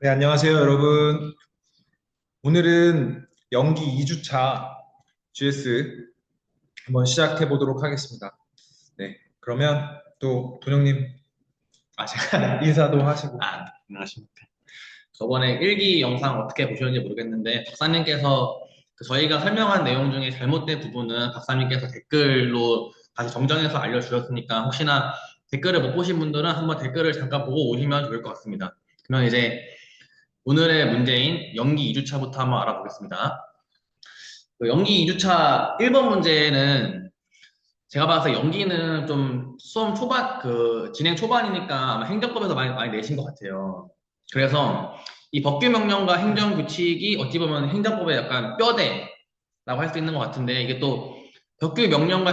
네, 안녕하세요, 여러분. 오늘은 연기 2주차 GS 한번 시작해 보도록 하겠습니다. 네, 그러면 또 돈영님 제가, 인사도 하시고. 안녕하십니까. 저번에 일기 영상 어떻게 보셨는지 모르겠는데, 박사님께서 저희가 설명한 내용 중에 잘못된 부분은 박사님께서 댓글로 다시 정정해서 알려주셨으니까, 혹시나 댓글을 못 보신 분들은 한번 댓글을 잠깐 보고 오시면 좋을 것 같습니다. 그러면 이제 오늘의 문제인 연기 2주차부터 한번 알아보겠습니다. 연기 2주차 1번 문제는 제가 봐서 연기는 좀 수험 초반, 진행 초반이니까 아마 행정법에서 많이 내신 것 같아요. 그래서 이 법규 명령과 행정 규칙이 어찌 보면 행정법의 약간 뼈대라고 할 수 있는 것 같은데, 이게 또 법규 명령과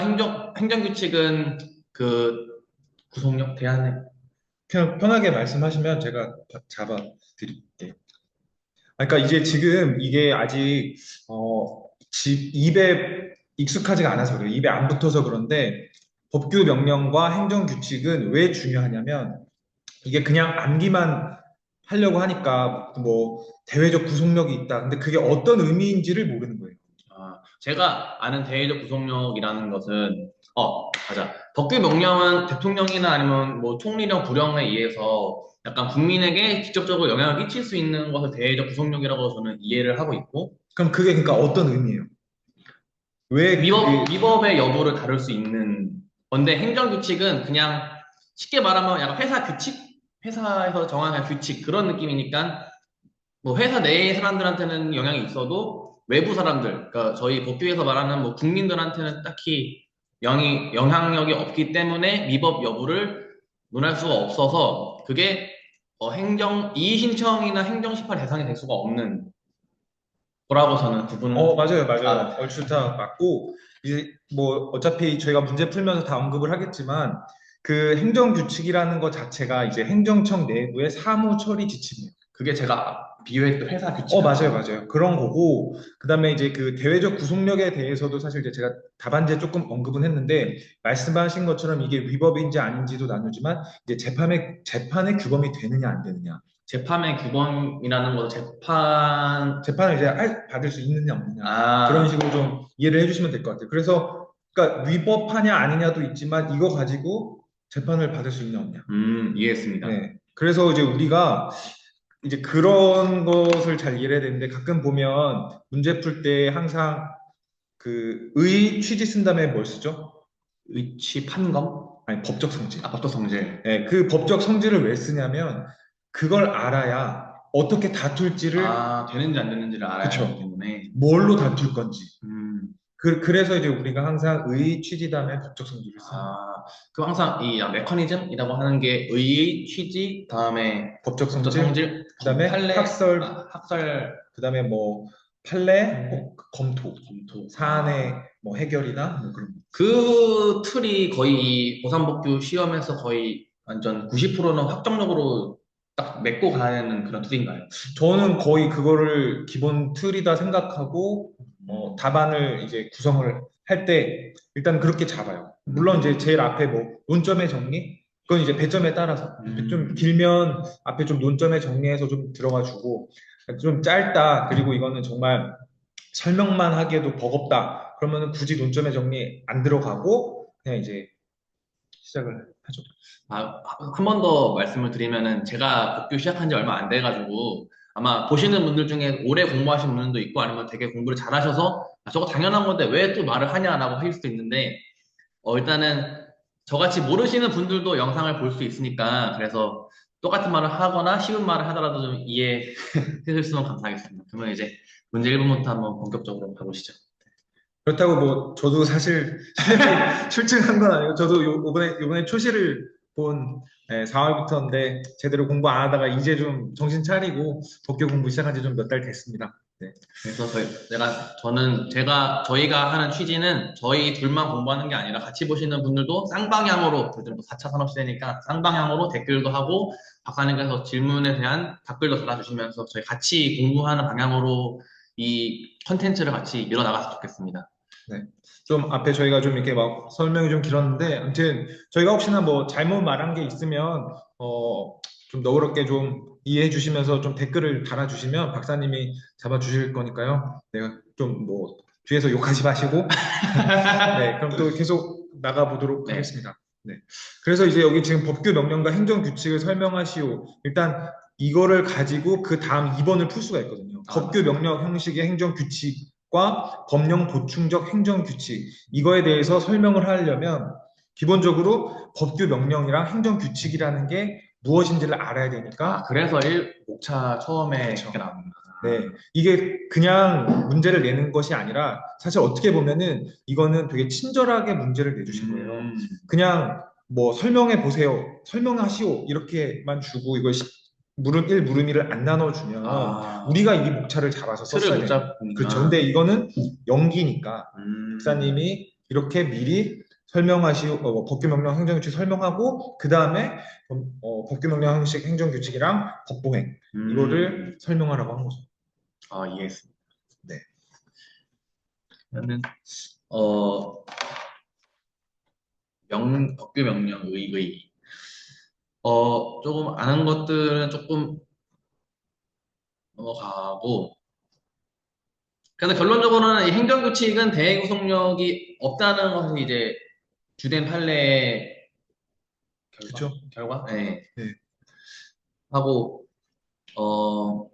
행정 규칙은 그 구속력 대안에. 그냥 편하게 말씀하시면 제가 잡아 드릴게요. 그러니까 이제 지금 이게 아직 입에 익숙하지가 않아서 그래요. 입에 안 붙어서 그런데 법규 명령과 행정 규칙은 왜 중요하냐면 이게 그냥 암기만 하려고 하니까 뭐 대외적 구속력이 있다. 근데 그게 어떤 의미인지를 모르는 거예요. 제가 아는 대외적 구속력이라는 것은, 맞아. 법규 명령은 대통령이나 아니면 뭐 총리령 구령에 의해서 약간 국민에게 직접적으로 영향을 끼칠 수 있는 것을 대외적 구속력이라고 저는 이해를 하고 있고, 그럼 그게 그러니까 어떤 의미예요? 왜 그게 위법의 여부를 다룰 수 있는 건데, 행정규칙은 그냥 쉽게 말하면 약간 회사 규칙? 회사에서 정한 규칙, 그런 느낌이니까, 뭐 회사 내의 사람들한테는 영향이 있어도 외부 사람들, 그러니까 저희 법규에서 말하는 뭐 국민들한테는 딱히 영향력이 없기 때문에 위법 여부를 논할 수가 없어서 그게 이의 신청이나 행정 심판 대상이 될 수가 없는 거라고 저는 구분을. 맞아요, 맞아요. 아, 얼추 다 맞고 이제 뭐 어차피 저희가 문제 풀면서 다 언급을 하겠지만 그 행정 규칙이라는 것 자체가 이제 행정청 내부의 사무 처리 지침이에요. 그게 제가 비유했던 회사 규칙하고. 맞아요, 맞아요. 그런 거고, 그 다음에 이제 그 대외적 구속력에 대해서도 사실 이제 제가 답안지에 조금 언급은 했는데, 말씀하신 것처럼 이게 위법인지 아닌지도 나누지만, 이제 재판의 규범이 되느냐, 안 되느냐. 재판의 규범이라는 거 재판. 재판을 이제 받을 수 있느냐, 없느냐. 그런 아, 식으로 좀 이해를 해주시면 될 것 같아요. 그래서, 그러니까 위법하냐, 아니냐도 있지만, 이거 가지고 재판을 받을 수 있냐, 없냐. 이해했습니다. 네. 그래서 이제 우리가 이제 그런 것을 잘 이해해야 되는데 가끔 보면 문제 풀 때 항상 그 의 취지 쓴 다음에 뭘 쓰죠? 위치 판검? 아니 법적 성질. 법도 성질. 네, 그 법적 성질을 왜 쓰냐면 그걸 알아야 어떻게 다툴지를 되는지 안 되는지를 알아야 하기 그쵸. 때문에. 뭘로 다툴 건지. 음, 그래서 이제 우리가 항상 의 취지 다음에 법적 성질을 씁니다. 그럼 항상 이 메커니즘이라고 하는 게 의의, 취지, 다음에 법적 법적 성질, 성질, 그다음에 판례, 학설, 학설, 그다음에 뭐 판례, 판례, 혹 검토, 검토. 사안의 뭐 해결이나 뭐 그런 거. 그 틀이 거의 이 보상법규 시험에서 거의 완전 90%는 확정적으로 딱 맺고 가는 그런 틀인가요? 저는 거의 그거를 기본 틀이다 생각하고 음, 답안을 이제 구성을 할 때 일단 그렇게 잡아요. 물론 이제 제일 앞에 뭐 논점의 정리? 그건 이제 배점에 따라서 좀 음, 길면 앞에 좀 논점의 정리해서 좀 들어가 주고 좀 짧다. 그리고 이거는 정말 설명만 하기에도 버겁다. 그러면은 굳이 논점의 정리 안 들어가고 그냥 이제 시작을 하죠. 한 번 더 말씀을 드리면은 제가 법규 시작한 지 얼마 안 돼가지고 아마 보시는 분들 중에 오래 공부하신 분들도 있고 아니면 되게 공부를 잘하셔서 저거 당연한 건데 왜 또 말을 하냐라고 하실 수도 있는데, 일단은 저같이 모르시는 분들도 영상을 볼 수 있으니까, 그래서 똑같은 말을 하거나 쉬운 말을 하더라도 좀 이해해 주시면 감사하겠습니다. 그러면 이제 문제 1번부터 한번 본격적으로 가보시죠. 그렇다고 뭐 저도 사실 실력이 출중한 건 아니고 저도 요번에 초시를 본 4월부터인데 제대로 공부 안 하다가 이제 좀 정신 차리고 법교 공부 시작한 지 좀 몇 달 됐습니다. 네. 그래서 저희가 하는 취지는 저희 둘만 공부하는 게 아니라 같이 보시는 분들도 쌍방향으로, 요즘 4차 산업시대니까 쌍방향으로 댓글도 하고 박사님께서 질문에 대한 답글도 달아주시면서 저희 같이 공부하는 방향으로 이 컨텐츠를 같이 밀어나갔으면 좋겠습니다. 네. 좀 앞에 저희가 좀 이렇게 막 설명이 좀 길었는데 아무튼 저희가 혹시나 뭐 잘못 말한 게 있으면 좀 너그럽게 좀 이해해 주시면서 좀 댓글을 달아주시면 박사님이 잡아주실 거니까요. 내가 좀 뭐 뒤에서 욕하지 마시고 네, 그럼 또 계속 나가보도록 네. 하겠습니다. 네. 그래서 이제 여기 지금 법규 명령과 행정 규칙을 설명하시오. 일단 이거를 가지고 그 다음 2번을 풀 수가 있거든요. 아, 법규 맞습니다. 명령 형식의 행정 규칙과 법령 보충적 행정 규칙. 이거에 대해서 설명을 하려면 기본적으로 법규 명령이랑 행정 규칙이라는 게 무엇인지를 알아야 아, 되니까 그래서 목차 처음에 그렇죠. 이렇게 나옵니다. 네, 이게 그냥 문제를 내는 것이 아니라 사실 어떻게 보면은 이거는 되게 친절하게 문제를 내주신 거예요. 그냥 뭐 설명해 보세요, 설명하시오 이렇게만 주고 이걸 물음 1, 물음 2를 안 나눠주면 아, 우리가 이 목차를 잡아서 틀을 썼어야 못 되는 거예요. 그렇죠. 잡는구나. 근데 이거는 연기니까 음, 박사님이 이렇게 미리 설명하시오, 법규명령 행정규칙 설명하고 그 다음에 법규명령 형식 행정규칙이랑 법보행 이거를 음, 설명하라고 한 거죠. 아, 이해했습니다. 네. 그러면, 어, 법규 명령, 의. 조금 아는 것들은 조금 넘어가고, 그래서 결론적으로는 이 행정규칙은 대구속력이 없다는 것이 이제 주된 판례의 그렇죠. 결과? 네. 네. 하고, 어,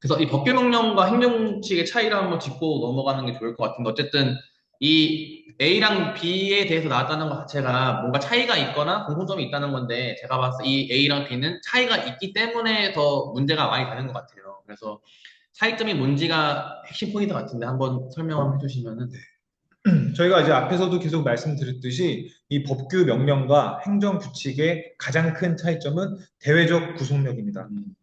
그래서 이 법규명령과 행정규칙의 차이를 한번 짚고 넘어가는 게 좋을 것 같은데, 어쨌든 이 A랑 B에 대해서 나왔다는 것 자체가 뭔가 차이가 있거나 공통점이 있다는 건데, 제가 봤을 때 이 A랑 B는 차이가 있기 때문에 더 문제가 많이 되는 것 같아요. 그래서 차이점이 뭔지가 핵심 포인트 같은데 한번 설명 한번 해주시면은. 저희가 이제 앞에서도 계속 말씀드렸듯이 이 법규 명령과 행정 규칙의 가장 큰 차이점은 대외적 구속력입니다. 음,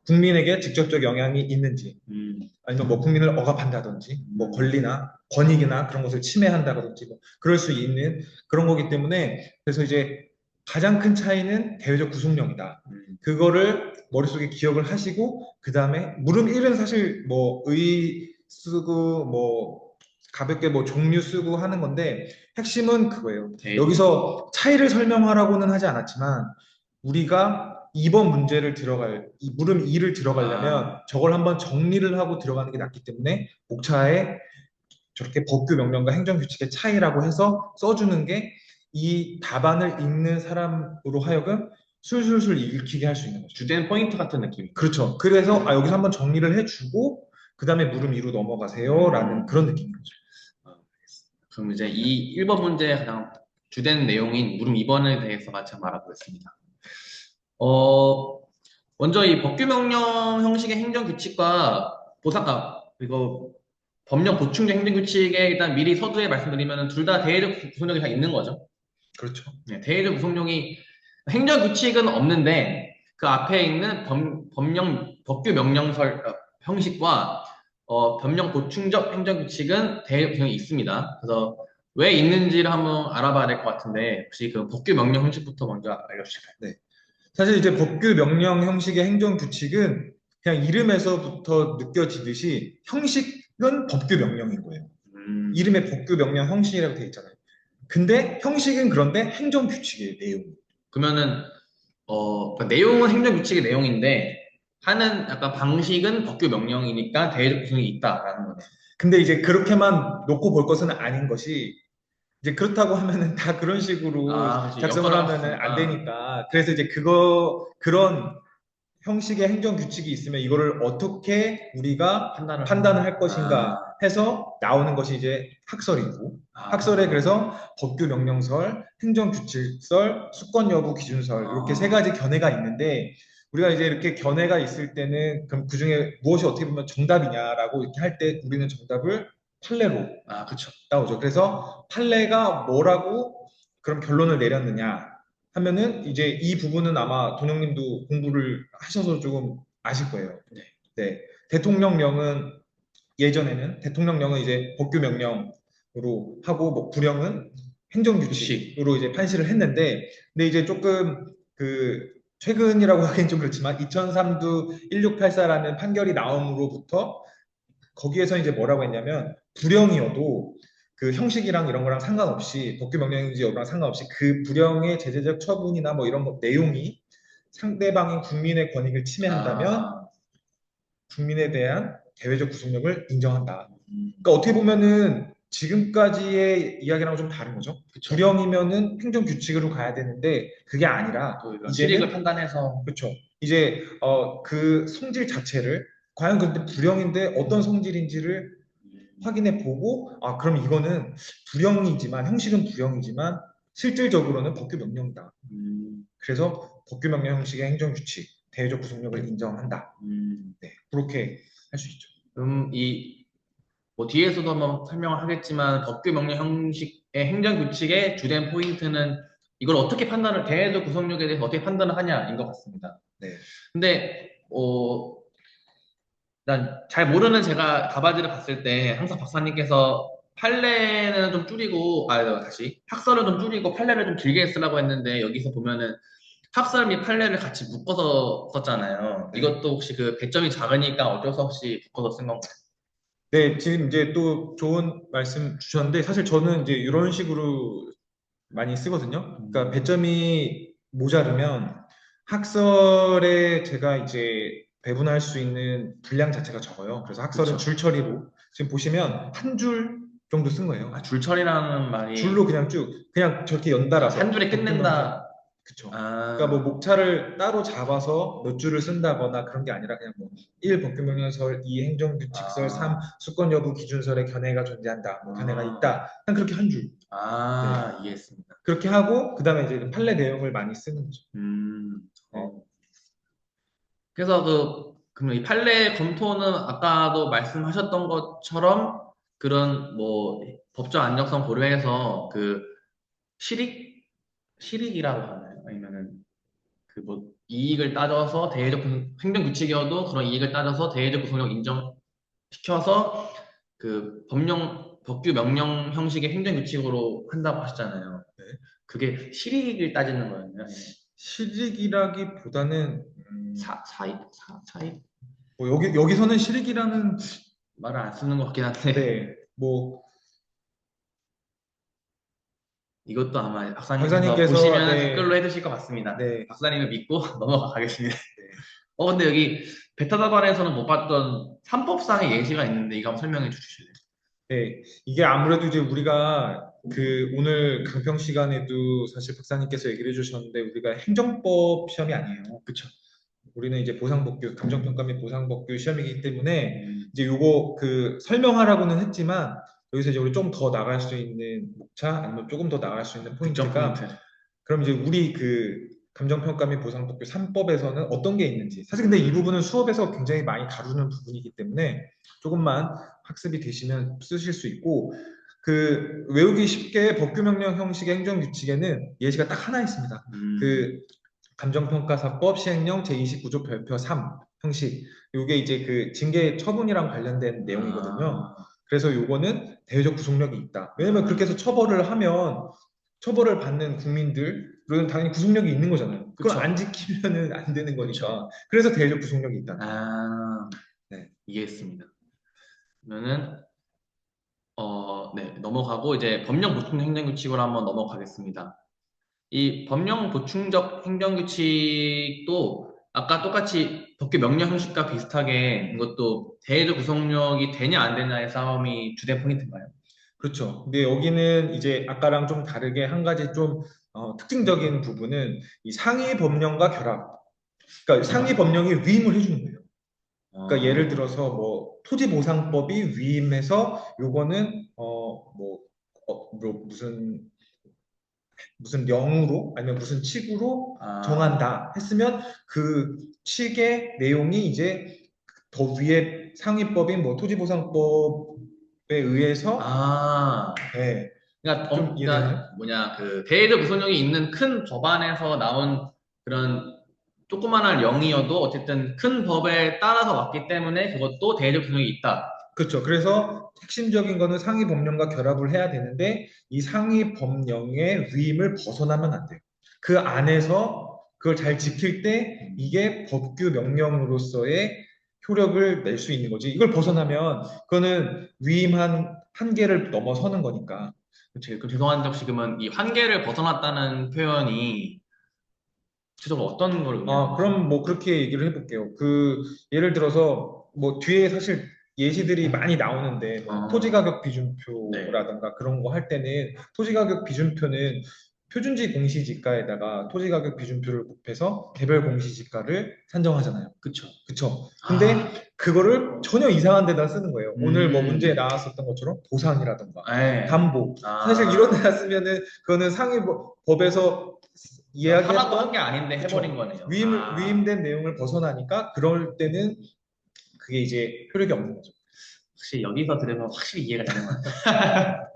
국민에게 직접적 영향이 있는지, 음, 아니면 뭐 국민을 억압한다든지, 뭐 음, 권리나 권익이나 그런 것을 침해한다든지, 뭐 그럴 수 있는 그런 거기 때문에 그래서 이제 가장 큰 차이는 대외적 구속력이다. 음. 그거를 머릿속에 기억을 하시고 그 다음에 물음 1은 사실 뭐 의 쓰고 뭐 가볍게 뭐 종류 쓰고 하는 건데 핵심은 그거예요. 대외적. 여기서 차이를 설명하라고는 하지 않았지만 우리가 2번 문제를 이 물음 2를 아, 들어가려면 저걸 한번 정리를 하고 들어가는 게 낫기 때문에 목차에 저렇게 법규 명령과 행정규칙의 차이라고 해서 써주는 게 이 답안을 읽는 사람으로 하여금 술술술 읽히게 할 수 있는 거죠. 주된 포인트 같은 느낌. 그렇죠. 그래서 여기서 한번 정리를 해주고 그 다음에 물음 2로 넘어가세요라는 음. 그런 느낌인 거죠. 어, 그럼 이제 이 1번 문제의 가장 주된 내용인 물음 2번에 대해서 같이 한번 알아보겠습니다. 어, 먼저 이 법규명령 형식의 행정규칙과 보상과 그리고 법령 보충적 행정규칙에 일단 미리 서두에 말씀드리면 둘 다 대외적 구속력이 다 있는 거죠. 그렇죠. 네, 대외적 구속력이 행정규칙은 없는데 그 앞에 있는 법규명령설 형식과 법령 보충적 행정규칙은 대외적 구속력이 있습니다. 그래서 왜 있는지를 한번 알아봐야 될 것 같은데 혹시 그 법규명령 형식부터 먼저 알려주실까요? 네. 사실 이제 법규 명령 형식의 행정 규칙은 그냥 이름에서부터 느껴지듯이 형식은 법규 명령인 거예요. 음, 이름에 법규 명령 형식이라고 되어 있잖아요. 근데 형식은 그런데 행정 규칙이에요, 내용. 그러면은 그러니까 내용은 행정규칙의 내용인데 하는 약간 방식은 법규 명령이니까 대외적 구성이 있다라는 거네요. 근데 이제 그렇게만 놓고 볼 것은 아닌 것이 이제 그렇다고 하면은 다 그런 식으로 아, 그렇지. 작성을 엮어나갈 수 하면은 안 있으니까 되니까. 그래서 이제 그런 형식의 행정 규칙이 있으면 이거를 어떻게 우리가 판단을 판단을 할 아, 것인가 해서 나오는 것이 이제 학설이고 학설에 아, 그래서 법규 명령설, 행정 규칙설, 수권 여부 기준설 이렇게 세 가지 견해가 있는데 우리가 이제 이렇게 견해가 있을 때는 그럼 그 중에 무엇이 어떻게 보면 정답이냐라고 이렇게 할 때 우리는 정답을 판례로 그쵸. 나오죠. 그래서 판례가 뭐라고 그럼 결론을 내렸느냐 하면은 이제 이 부분은 아마 돈영님도 공부를 하셔서 조금 아실 거예요. 네. 네. 대통령령은 예전에는 대통령령은 이제 법규 명령으로 하고 뭐 부령은 규칙. 행정규칙으로 이제 판시를 했는데 근데 이제 조금 그 최근이라고 하기엔 좀 그렇지만 2003두 1684라는 판결이 나옴으로부터 거기에서 이제 뭐라고 했냐면 불령이어도 그 형식이랑 이런 거랑 상관없이 법규 명령인지 여부랑 상관없이 그 불령의 제재적 처분이나 뭐 이런 거 내용이 상대방인 국민의 권익을 침해한다면 아, 국민에 대한 대외적 구속력을 인정한다. 음, 그러니까 어떻게 보면은 지금까지의 이야기랑 좀 다른 거죠. 그쵸. 불령이면은 행정 규칙으로 가야 되는데 그게 아니라 또 이런 실익을 이제는 판단해서 그렇죠. 이제 그 성질 자체를 과연 근데 불령인데 어떤 성질인지를 확인해 보고 아 그럼 이거는 불령이지만 형식은 불령이지만 실질적으로는 법규 명령이다. 음, 그래서 법규 명령 형식의 행정 규칙, 대외적 구속력을 인정한다. 음, 네, 그렇게 할 수 있죠. 이, 뭐 뒤에서도 한번 설명을 하겠지만 법규 명령 형식의 행정 규칙의 주된 포인트는 이걸 어떻게 판단을 대외적 구속력에 대해서 어떻게 판단을 하냐인 것 같습니다. 네, 근데 난 잘 모르는 제가 가바지를 봤을 때 항상 박사님께서 판례는 좀 줄이고 다시 학설을 좀 줄이고 판례를 좀 길게 쓰라고 했는데 여기서 보면은 학설 및 판례를 같이 묶어서 썼잖아요. 네. 이것도 혹시 그 배점이 작으니까 어쩔 수 없이 묶어서 쓴 건가요? 네, 지금 이제 또 좋은 말씀 주셨는데 사실 저는 이제 이런 식으로 많이 쓰거든요. 그러니까 음, 배점이 모자르면 학설에 제가 이제 배분할 수 있는 분량 자체가 적어요. 그래서 학설은 그쵸. 줄 처리로 지금 보시면 한 줄 정도 쓴 거예요. 아, 줄처리라는 줄로 말이 그냥 쭉 그냥 저렇게 연달아서 한 줄에 법규명령 끝낸다. 그쵸. 그러니까 뭐 아, 목차를 따로 잡아서 몇 줄을 쓴다거나 그런 게 아니라 그냥 뭐 1 법규명령설, 2 행정규칙설, 3 아, 수권 여부 기준설에 견해가 존재한다. 뭐 견해가 아, 있다. 그냥 그렇게 한 줄. 네. 이해했습니다. 그렇게 하고 그다음에 이제 판례 내용을 많이 쓰는 거죠. 음, 네. 그래서 그럼 이 판례 검토는 아까도 말씀하셨던 것처럼 그런 뭐 법적 안정성 고려해서 그 실익 실익이라고 하나요? 아니면은 그 뭐 이익을 따져서 행정 규칙이어도 그런 이익을 따져서 대외적 구속력 인정시켜서 그 법규 명령 형식의 행정 규칙으로 한다고 하셨잖아요. 네. 그게 실익을 따지는 거였나요? 아니면 실익이라기보다는 사입 뭐 여기서는 실익이라는 말을 안 쓰는 것 같긴 한데 네. 뭐 이것도 아마 박사님께서 박사님께서 보시면 네. 댓글로 해주실 것 같습니다. 네. 박사님을 믿고 넘어가겠습니다. 네. 근데 여기 베타다반에서는 못 봤던 3법상의 예시가 있는데 이거 한번 설명해 주실래요? 네, 이게 아무래도 이제 우리가 그 오늘 강평 시간에도 사실 박사님께서 얘기를 해주셨는데 우리가 행정법 시험이 아니에요. 그쵸. 우리는 이제 보상법규, 감정평가 및 보상법규 시험이기 때문에 음, 이제 요거 그 설명하라고는 했지만 여기서 이제 우리 좀 더 나갈 수 있는 목차 아니면 조금 더 나갈 수 있는 득점 포인트가 포인트. 그럼 이제 우리 그 감정평가 및 보상법규 3법에서는 어떤 게 있는지 사실 근데 이 부분은 수업에서 굉장히 많이 다루는 부분이기 때문에 조금만 학습이 되시면 쓰실 수 있고 그 외우기 쉽게 법규명령 형식의 행정규칙에는 예시가 딱 하나 있습니다. 음, 그 감정평가사법 시행령 제29조 별표 3 형식 요게 이제 그 징계 처분이랑 관련된 내용이거든요. 아, 그래서 요거는 대외적 구속력이 있다. 왜냐면 그렇게 해서 처벌을 하면 처벌을 받는 국민들은 당연히 구속력이 있는 거잖아요. 그걸 안 그쵸. 지키면은 안 되는 그쵸. 거니까. 그래서 대외적 구속력이 있다는 거예요. 아, 네. 이해했습니다. 그러면은, 네, 넘어가고 이제 법령 보충 행정규칙으로 한번 넘어가겠습니다. 이 법령 보충적 행정규칙도 아까 똑같이 법규 명령 형식과 비슷하게 이것도 대외적 구속력이 되냐 안 되냐의 싸움이 주된 포인트인가요? 그렇죠. 근데 여기는 이제 아까랑 좀 다르게 한 가지 좀 특징적인 부분은 이 상위 법령과 결합. 그러니까 상위 아, 법령이 위임을 해주는 거예요. 그러니까 예를 어, 들어서 뭐 토지보상법이 위임해서 요거는 뭐 무슨 령으로 아니면 무슨 칙으로 아, 정한다 했으면 그 칙의 내용이 이제 더 위에 상위법인 뭐 토지보상법에 의해서 아, 예, 그러니까, 좀 이해되나요? 그러니까 뭐냐 그 대외적 구속력이 있는 큰 법안에서 나온 그런 조그만한 령이어도 어쨌든 큰 법에 따라서 왔기 때문에 그것도 대외적 구속력이 있다. 그렇죠. 그래서 핵심적인 거는 상위 법령과 결합을 해야 되는데 이 상위 법령의 위임을 벗어나면 안 돼요. 그 안에서 그걸 잘 지킬 때 이게 법규 명령으로서의 효력을 낼 수 있는 거지. 이걸 벗어나면 그거는 위임한 한계를 넘어서는 거니까. 그치. 그럼 죄송한데 혹시 그러면 이 한계를 벗어났다는 표현이 구체적으로 어떤 걸 의미하는 아, 거죠? 그럼 뭐 그렇게 얘기를 해볼게요. 예를 들어서 뭐 뒤에 사실 예시들이 많이 나오는데 뭐 어, 토지가격 네. 비준표라던가 그런 거 할 때는 토지가격 비준표는 표준지 공시지가에다가 토지가격 비준표를 곱해서 개별 공시지가를 산정하잖아요. 그쵸. 그쵸? 근데 아, 그거를 전혀 이상한 데다 쓰는 거예요. 오늘 뭐 문제에 음, 나왔었던 것처럼 보상이라던가 네. 담보. 사실 이런 아, 데다 쓰면은 그거는 법에서 하라고 한 게 이야기했던 아닌데 해버린 그쵸. 거네요. 아, 위임된 내용을 벗어나니까 그럴 때는 그게 이제 효력이 없는 거죠. 혹시 여기서 들으면 확실히 이해가 되는 것 같아요.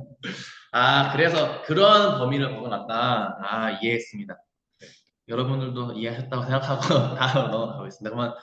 아, 그래서 그런 범위를 벗어났다. 아, 이해했습니다. 여러분들도 이해하셨다고 생각하고 다음 넘어가겠습니다. 그러면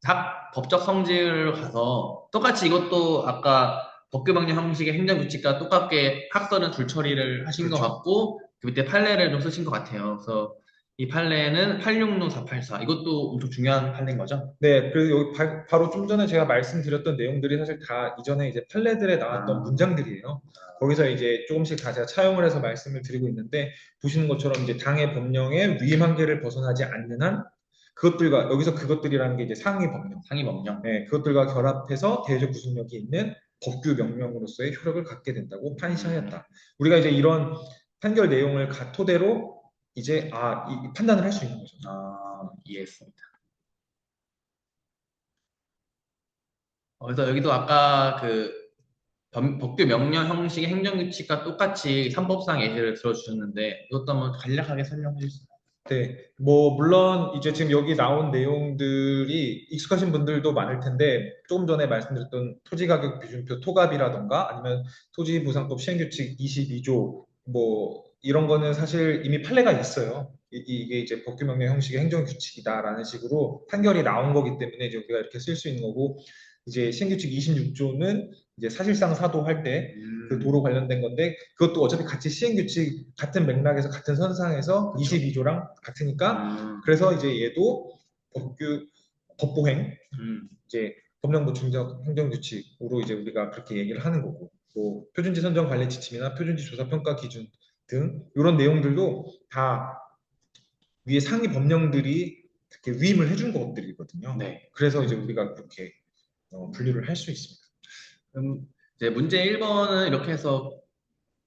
각 법적 성질을 가서 똑같이 이것도 아까 법규명령 형식의 행정규칙과 똑같게 학설은 줄처리를 하신 것 그렇죠. 같고 그 밑에 판례를 좀 쓰신 것 같아요. 그래서 이 판례는 866 484 이것도 엄청 중요한 판례인 거죠? 네, 그리고 여기 바로 좀 전에 제가 말씀드렸던 내용들이 사실 다 이전에 이제 판례들에 나왔던 아, 문장들이에요. 거기서 이제 조금씩 다 제가 차용을 해서 말씀을 드리고 있는데 보시는 것처럼 이제 당의 법령의 위임 한계를 벗어나지 않는 한 그것들과 여기서 그것들이라는 게 이제 상위 법령, 상위 법령. 네, 그것들과 결합해서 대외적 구속력이 있는 법규 명령으로서의 효력을 갖게 된다고 음, 판시하였다. 우리가 이제 이런 판결 내용을 토대로 이제 이 판단을 할 수 있는 거죠. 이해했습니다. 그래서 여기도 아까 그 법규 명령 형식의 행정규칙과 똑같이 삼법상 예시를 들어주셨는데 이것도 한번 간략하게 설명해 주세요. 네, 뭐 물론 이제 지금 여기 나온 내용들이 익숙하신 분들도 많을 텐데 조금 전에 말씀드렸던 토지가격 비준표 토갑이라던가 아니면 토지부상법 시행규칙 22조 뭐 이런 거는 사실 이미 판례가 있어요. 이게 이제 법규명령 형식의 행정규칙이다라는 식으로 판결이 나온 거기 때문에 이제 우리가 이렇게 쓸 수 있는 거고 이제 시행규칙 26조는 이제 사실상 사도할 때 그 도로 음, 관련된 건데 그것도 어차피 같이 시행규칙 같은 맥락에서 같은 선상에서 그쵸. 22조랑 같으니까 음, 그래서 이제 얘도 법규 법보행 음, 이제 법령부 중적 행정규칙으로 이제 우리가 그렇게 얘기를 하는 거고 뭐 표준지 선정 관리 지침이나 표준지 조사 평가 기준 등 이런 내용들도 다 위에 상위 법령들이 이렇게 위임을 해준 것들이거든요. 네. 그래서 이제 우리가 그렇게 분류를 할 수 있습니다. 그럼 이제 문제 1번은 이렇게 해서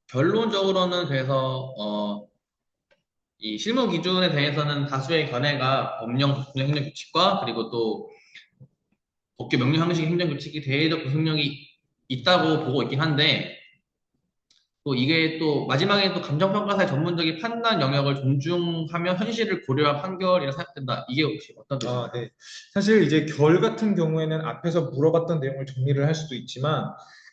결론적으로는 그래서 이 실무 기준에 대해서는 다수의 견해가 법령, 법령 행정규칙과 그리고 또 법규 명령 형식 행정규칙이 대외적 구속력이 있다고 보고 있긴 한데 또 이게 또 마지막에 또 감정평가사의 전문적인 판단 영역을 존중하며 현실을 고려한 판결이라 생각된다. 이게 혹시 어떤 뜻인가요? 네. 사실 이제 결 같은 경우에는 앞에서 물어봤던 내용을 정리를 할 수도 있지만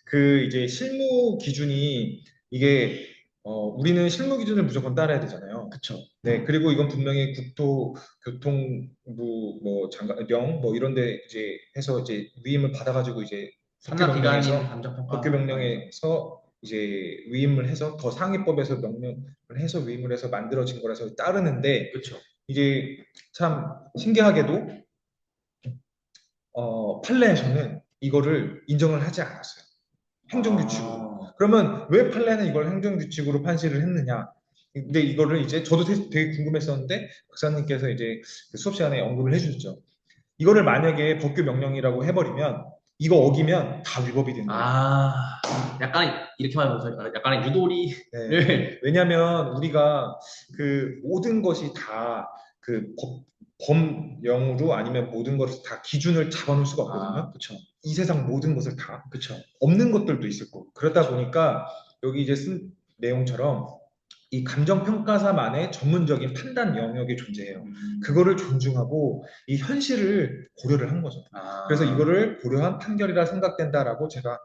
그 이제 실무 기준이 이게 우리는 실무 기준을 무조건 따라야 되잖아요. 그쵸. 네. 그리고 이건 분명히 국토교통부 뭐 장관령 뭐 이런 데 이제 해서 이제 위임을 받아가지고 이제 법규 산하기관인 명령에서 법규 감정평가관에서 명령에서 이제 위임을 해서 더 상위법에서 명령을 해서 위임을 해서 만들어진 거라서 따르는데 그쵸. 이게 참 신기하게도 판례에서는 이거를 인정을 하지 않았어요. 행정규칙으로. 아, 그러면 왜 판례는 이걸 행정규칙으로 판시를 했느냐? 근데 이거를 이제 저도 되게 궁금했었는데 박사님께서 이제 그 수업 시간에 언급을 해주셨죠. 이거를 만약에 법규 명령이라고 해버리면 이거 어기면 다 위법이 되는 거예요. 아, 약간 이렇게 말하면서 약간의 유도리를 네. 왜냐하면 우리가 그 모든 것이 다 그 법령으로 아니면 모든 것을 다 기준을 잡아놓을 수가 없거든요. 그쵸. 이 세상 모든 것을 다 그쵸. 없는 것들도 있을 거고 그러다 그쵸. 보니까 여기 이제 쓴 내용처럼 이 감정평가사만의 전문적인 판단 영역이 존재해요. 그거를 존중하고 이 현실을 고려를 한 거죠. 그래서 아, 이거를 고려한 판결이라 생각된다라고 제가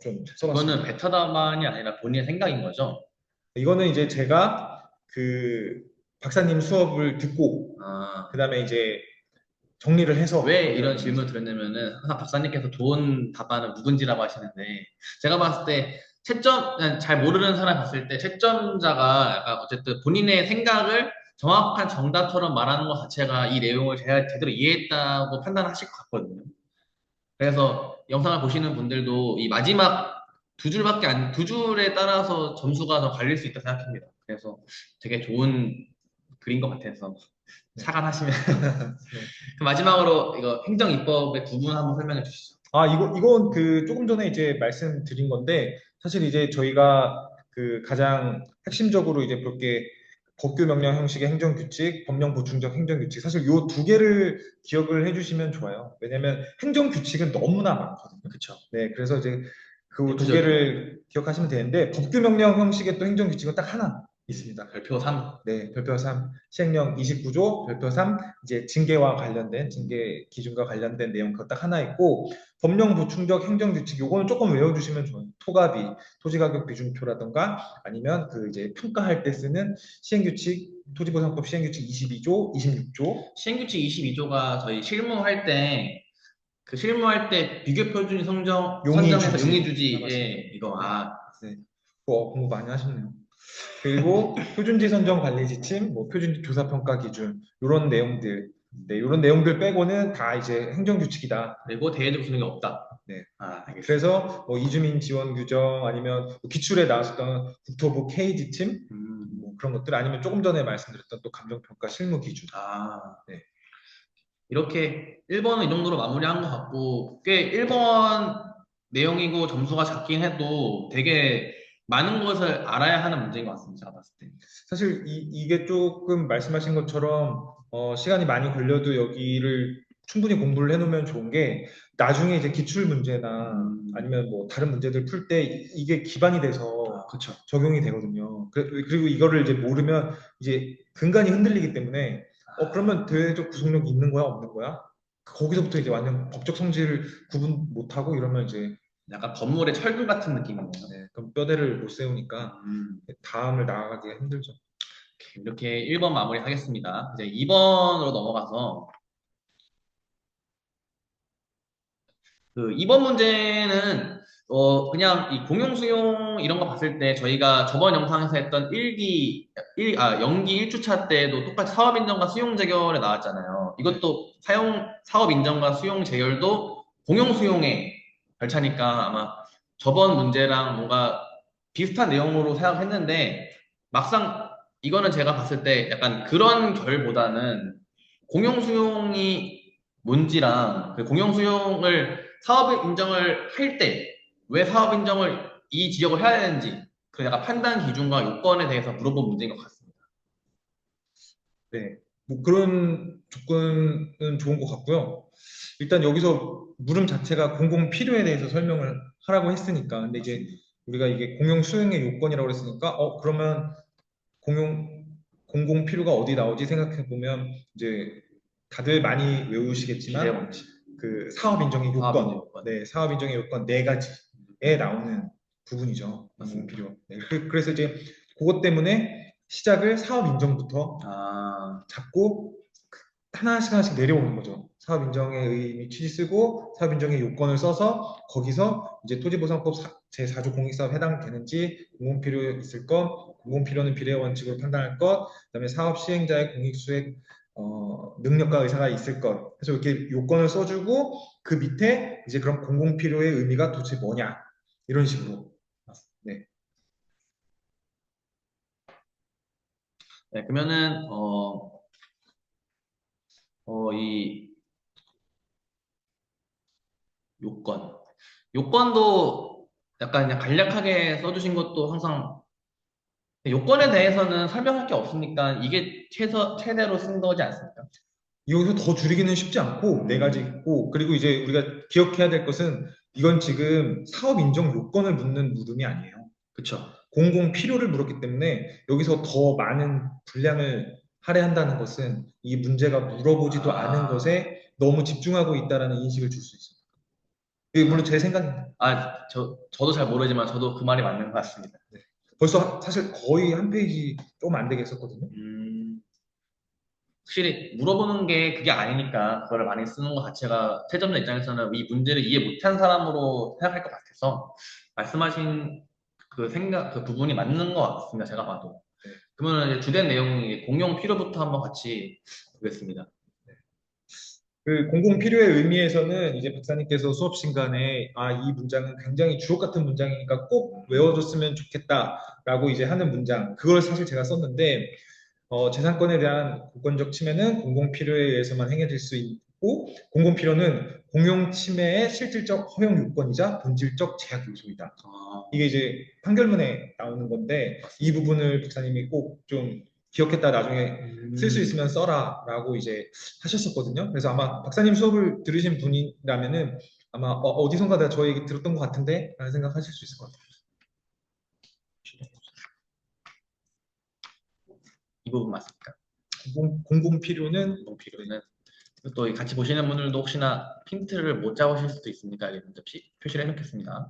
좀 그거는 써봤습니다. 베타다만이 아니라 본인의 생각인 거죠? 이거는 이제 제가 그 박사님 수업을 듣고 아, 그다음에 이제 정리를 해서 왜 여기다 이런 넣은 거죠. 질문을 드렸냐면은 항상 박사님께서 좋은 답안은 묵은지라고 하시는데 제가 봤을 때 그냥 잘 모르는 사람 봤을 때 채점자가 약간 어쨌든 본인의 생각을 정확한 정답처럼 말하는 것 자체가 이 내용을 제대로 이해했다고 판단하실 것 같거든요. 그래서 영상을 보시는 분들도 이 마지막 두 줄에 따라서 점수가 더 갈릴 수 있다 생각합니다. 그래서 되게 좋은 글인 것 같아서 네. 착안하시면. 네. 그 마지막으로 이거 행정입법의 구분 한번 설명해 주시죠. 이건 그 조금 전에 이제 말씀드린 건데, 사실 이제 저희가 그 가장 핵심적으로 이제 그렇게 법규 명령 형식의 행정규칙, 법령 보충적 행정규칙, 사실 요 두 개를 기억을 해주시면 좋아요. 왜냐면 행정규칙은 너무나 많거든요. 그쵸. 네, 그래서 이제 그 두 대표적인 개를 기억하시면 되는데, 법규 명령 형식의 또 행정규칙은 딱 하나 있습니다. 별표 3. 네, 별표 3, 시행령 29조, 별표 3, 이제 징계와 관련된, 징계 기준과 관련된 내용 그거 딱 하나 있고, 법령 보충적 행정규칙, 요거는 조금 외워두시면 좋아요. 토가비, 토지가격 비준표라던가, 아니면 그 이제 평가할 때 쓰는 시행규칙, 토지보상법 시행규칙 22조, 26조. 시행규칙 22조가 저희 실무할 때 비교 표준 선정해서 용의주지. 용의주지에 이거, 네, 공부 많이 하셨네요. 그리고 표준지 선정 관리 지침, 뭐 표준지 조사 평가 기준 이런 내용들, 네, 이런 내용들 빼고는 다 이제 행정규칙이다. 그리고 대외적 구성이 없다. 네. 알겠습니다. 그래서 뭐 이주민 지원 규정 아니면 뭐 기출에 나왔었던 국토부 K 지침 뭐 그런 것들 아니면 조금 전에 말씀드렸던 또 감정평가 실무 기준. 네. 이렇게 1번은 이 정도로 마무리한 것 같고, 꽤 1번 내용이고 점수가 작긴 해도 되게 많은 것을 알아야 하는 문제인 것 같습니다. 제가 봤을 때. 사실 이게 조금 말씀하신 것처럼 시간이 많이 걸려도 여기를 충분히 공부를 해놓으면 좋은 게 나중에 이제 기출 문제나 아니면 뭐 다른 문제들 풀 때 이게 기반이 돼서 그렇죠. 적용이 되거든요. 그리고 이거를 이제 모르면 이제 근간이 흔들리기 때문에 그러면 대외적 구속력이 있는 거야 없는 거야? 거기서부터 이제 완전 법적 성질을 구분 못하고 이러면 이제 약간 건물의 철근 같은 느낌이네요. 네, 그럼 뼈대를 못 세우니까 다음을 나아가기가 힘들죠. 이렇게 1번 마무리하겠습니다. 이제 2번으로 넘어가서 그 2번 문제는 그냥 이 공용 수용 이런 거 봤을 때 저희가 저번 영상에서 했던 0기 1주차 때도 똑같이 사업 인정과 수용 재결에 나왔잖아요. 이것도 사업 인정과 수용 재결도 공용 수용에 절차니까 아마 저번 문제랑 뭔가 비슷한 내용으로 생각했는데 막상 이거는 제가 봤을 때 약간 그런 결보다는 공용 수용이 뭔지랑 그 공용 수용을 사업 인정을 할 때 왜 사업 인정을 이 지역을 해야 되는지 그 약간 판단 기준과 요건에 대해서 물어본 문제인 것 같습니다. 네, 뭐 그런 조건은 좋은 것 같고요. 일단 여기서 물음 자체가 공공 필요에 대해서 설명을 하라고 했으니까, 근데 이제 우리가 이게 공용 수용의 요건이라고 했으니까, 그러면 공공 필요가 어디 나오지 생각해 보면 이제 다들 많이 외우시겠지만 비례원칙. 그 사업 인정의 사업 요건, 인정 요건. 네, 사업 인정의 요건 네 가지에 나오는 부분이죠. 공공 필요. 네, 그래서 이제 그것 때문에 시작을 사업 인정부터 잡고 하나씩 하나씩 내려오는 거죠. 사업 인정의 의미 취지 쓰고 사업 인정의 요건을 써서 거기서 이제 토지보상법 제4조 공익사업 해당되는지 공공필요 있을 것, 공공필요는 비례 원칙으로 판단할 것, 그다음에 사업 시행자의 공익수행 능력과 의사가 있을 것. 그래서 이렇게 요건을 써주고 그 밑에 이제 그럼 공공필요의 의미가 도대체 뭐냐 이런 식으로. 네. 네, 그러면은 이 요건도 약간 그냥 간략하게 써주신 것도 항상 요건에 대해서는 설명할 게 없으니까 이게 최대로 쓴 거지 않습니까? 여기서 더 줄이기는 쉽지 않고 네 가지 있고 그리고 이제 우리가 기억해야 될 것은 이건 지금 사업 인정 요건을 묻는 물음이 아니에요. 그쵸. 공공 필요를 물었기 때문에 여기서 더 많은 분량을 할애한다는 것은 이 문제가 물어보지도 않은 것에 너무 집중하고 있다라는 인식을 줄 수 있어요. 이게 물론 제 생각입니다. 저도 잘 모르지만 저도 그 말이 맞는 것 같습니다. 네. 벌써 사실 거의 한 페이지 조금 안 되게 썼거든요. 확실히 물어보는 게 그게 아니니까 그거를 많이 쓰는 것 자체가 채점자 입장에서는 이 문제를 이해 못한 사람으로 생각할 것 같아서 말씀하신 그 부분이 맞는 것 같습니다. 제가 봐도. 네. 그러면 이제 주된 내용이 공용 필요부터 한번 같이 보겠습니다. 그 공공 필요의 의미에서는 이제 박사님께서 수업 시간에 이 문장은 굉장히 주옥 같은 문장이니까 꼭 외워줬으면 좋겠다라고 이제 하는 문장, 그걸 사실 제가 썼는데 재산권에 대한 공권적 침해는 공공 필요에 의해서만 행해질 수 있고 공공 필요는 공용 침해의 실질적 허용 요건이자 본질적 제약 요소이다. 아, 이게 이제 판결문에 나오는 건데 이 부분을 박사님이 꼭 좀 기억했다 나중에 쓸 수 음, 있으면 써라라고 이제 하셨었거든요. 그래서 아마 박사님 수업을 들으신 분이라면은 아마 어디선가 다 저 얘기 들었던 것 같은데 라는 생각하실 수 있을 것 같아요. 이 부분 맞습니까? 공공 필요는 운동 필요는 또 같이 보시는 분들도 혹시나 핀트를 못 잡으실 수도 있으니까 여기 먼저 표시를 해놓겠습니다.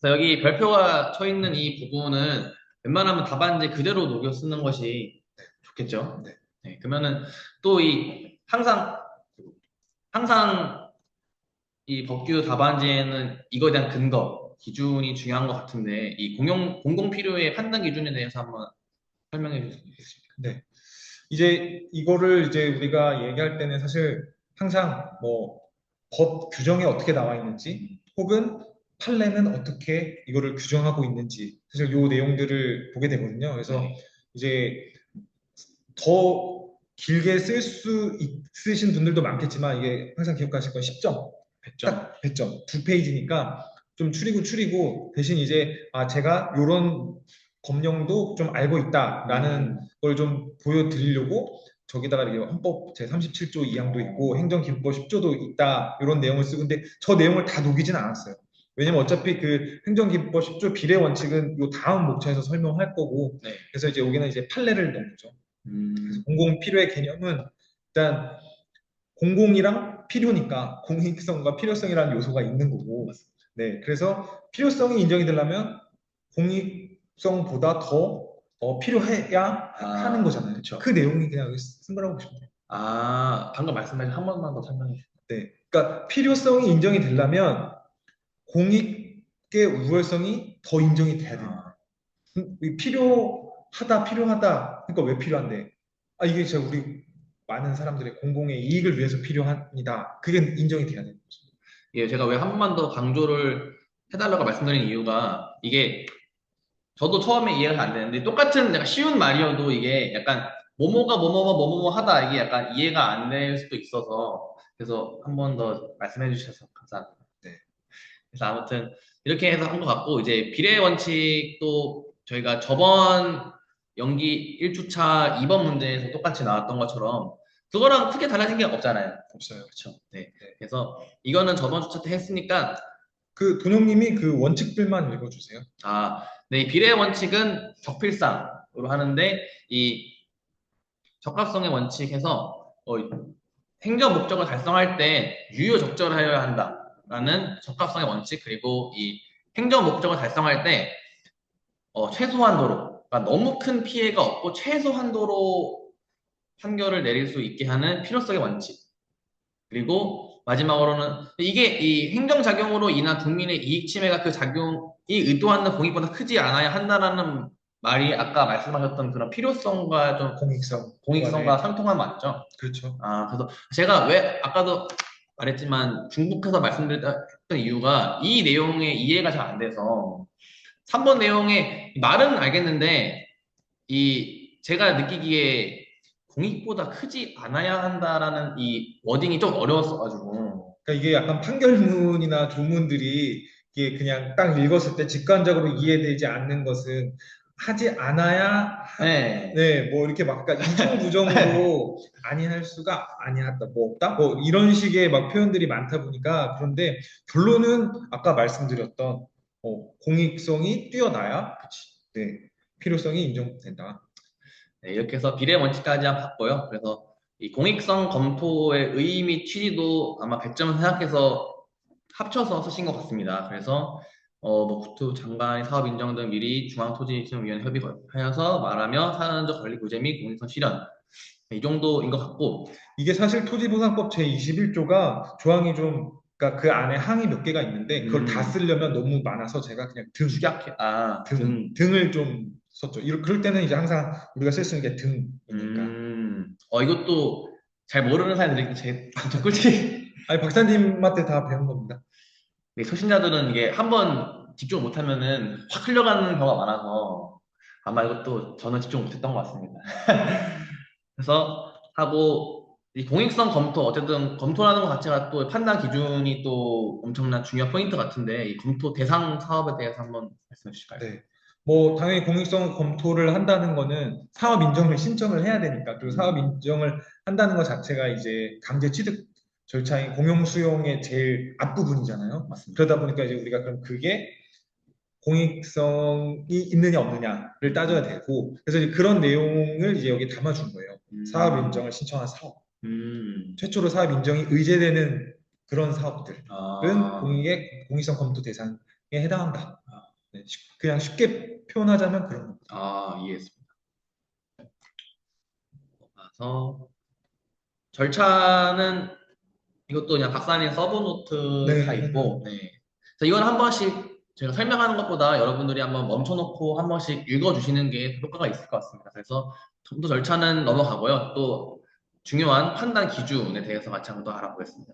그래서 여기 별표가 쳐 있는 이 부분은 웬만하면 답안지 그대로 녹여 쓰는 것이 좋겠죠. 네. 네, 그러면은 또 이 항상 이 법규 답안지에는 이거에 대한 근거, 기준이 중요한 것 같은데 이 공공 필요의 판단 기준에 대해서 한번 설명해 주실 수 있겠습니까? 네. 이제 이거를 이제 우리가 얘기할 때는 사실 항상 뭐 법 규정에 어떻게 나와 있는지 혹은 판례는 어떻게 이거를 규정하고 있는지 사실 요 내용들을 보게 되거든요. 그래서 네, 이제 더 길게 쓸 수 있으신 분들도 많겠지만 이게 항상 기억하실 건 10점, 100점. 딱 100점, 두 페이지니까 좀 추리고 대신 이제 제가 요런 법령도 좀 알고 있다라는 걸 좀 보여드리려고 저기다가 이게 헌법 제37조 2항도 있고 행정기본법 10조도 있다 이런 내용을 쓰고 근데 저 내용을 다 녹이진 않았어요. 왜냐면 어차피 그 행정기본법 10조 비례 원칙은 요 다음 목차에서 설명할 거고 네. 그래서 이제 여기는 이제 판례를 넣은 거죠. 그래서 음, 공공 필요의 개념은 일단 공공이랑 필요니까 공익성과 필요성이라는 요소가 있는 거고, 네, 그래서 필요성이 인정이 되려면 공익성보다 더 필요해야 하는 거잖아요. 그쵸. 그 내용이 그냥 여기 쓴 거라고 보시면 돼요. 방금 말씀하신 한 번만 더 설명해 주세요. 네, 그러니까 필요성이 인정이 되려면 공익의 우월성이 더 인정이 돼야 되는 거예요. 아, 필요하다. 그러니까 왜 필요한데? 이게 진짜 우리 많은 사람들의 공공의 이익을 위해서 필요합니다. 그게 인정이 돼야 되는 거죠. 예, 제가 왜 한 번만 더 강조를 해달라고 말씀드린 이유가 이게 저도 처음에 이해가 안 되는데 똑같은 내가 쉬운 말이어도 이게 약간 뭐뭐가 뭐뭐뭐 하다 이게 약간 이해가 안 될 수도 있어서 그래서 한 번 더 말씀해 주셔서 감사합니다. 네. 그래서 아무튼 이렇게 해서 한 것 같고 이제 비례 원칙도 저희가 저번 연기 1주차 2번 문제에서 똑같이 나왔던 것처럼 그거랑 크게 달라진 게 없잖아요. 없어요. 그렇죠. 네. 네. 그래서 이거는 저번 주차 때 했으니까 그 돈영님이 그 원칙들만 읽어주세요. 네, 이 비례 원칙은 적필상으로 하는데 이 적합성의 원칙에서 행정 목적을 달성할 때 유효 적절하여야 한다라는 적합성의 원칙 그리고 이 행정 목적을 달성할 때 최소한도로 그러니까 너무 큰 피해가 없고 최소한도로 판결을 내릴 수 있게 하는 필요성의 원칙 그리고 마지막으로는 이게 이 행정작용으로 인한 국민의 이익 침해가 그 작용이 의도하는 공익보다 크지 않아야 한다라는 말이 아까 말씀하셨던 그런 필요성과 좀 공익성. 공익성과 상통한 맞죠? 그렇죠. 그래서 제가 왜 아까도 말했지만 중복해서 말씀드렸던 이유가 이 내용의 이해가 잘 안 돼서 3번 내용의 말은 알겠는데 제가 느끼기에 공익보다 크지 않아야 한다라는 이 워딩이 좀 어려웠어가지고 그러니까 이게 약간 판결문이나 조문들이 이게 그냥 딱 읽었을 때 직관적으로 이해되지 않는 것은 하지 않아야 네. 네, 뭐 이렇게 막 그러니까 이중부정으로 아니할 수가 아니하다, 뭐 없다, 뭐 이런 식의 막 표현들이 많다 보니까 그런데 결론은 아까 말씀드렸던 공익성이 뛰어나야 네, 필요성이 인정된다. 네, 이렇게 해서 비례 원칙까지 한번 봤고요. 그래서 이 공익성 검토의 의의 및 취지도 아마 100점 생각해서 합쳐서 쓰신 것 같습니다. 그래서 뭐 국토 장관의 사업 인정 등 미리 중앙토지지정위원회 협의하여서 말하며 사안적 권리 구제 및 공익성 실현 이 정도인 것 같고 이게 사실 토지보상법 제21조가 조항이 좀 그러니까 그 안에 항이 몇 개가 있는데 그걸 다 쓰려면 너무 많아서 제가 그냥 축약해 등을 좀 썼죠. 그럴 때는 이제 항상 우리가 쓸 수 있는 게 등이니까. 이것도 잘 모르는 사람들이 제 꿀팁. 아니, 박사님한테 다 배운 겁니다. 네, 초신자들은 이게 한번 집중 못하면은 확 흘러가는 경우가 많아서 아마 이것도 저는 집중 못했던 것 같습니다. 그래서 하고 이 공익성 검토 어쨌든 검토라는 것 자체가 또 판단 기준이 또 엄청난 중요한 포인트 같은데 이 검토 대상 사업에 대해서 한번 말씀해 주실까요? 네. 뭐, 당연히 공익성 검토를 한다는 거는 사업 인정을 신청을 해야 되니까, 그리고 사업 인정을 한다는 것 자체가 이제 강제 취득 절차인 공용 수용의 제일 앞부분이잖아요. 맞습니다. 그러다 보니까 이제 우리가 그럼 그게 공익성이 있느냐 없느냐를 따져야 되고, 그래서 이제 그런 내용을 이제 여기 담아준 거예요. 사업 인정을 신청한 사업. 음. 최초로 사업 인정이 의제되는 그런 사업들은 아, 공익성 검토 대상에 해당한다. 네, 그냥 쉽게 표현하자면 그런 겁니다. 이해했습니다. 그래서 절차는 이것도 그냥 박사님 서브노트 다 네, 있고, 네. 그래서 이건 한 번씩 제가 설명하는 것보다 여러분들이 한번 멈춰놓고 한 번씩 읽어주시는 게 효과가 있을 것 같습니다. 그래서 검토 절차는 넘어가고요. 또 중요한 판단 기준에 대해서 같이 한번 더 알아보겠습니다.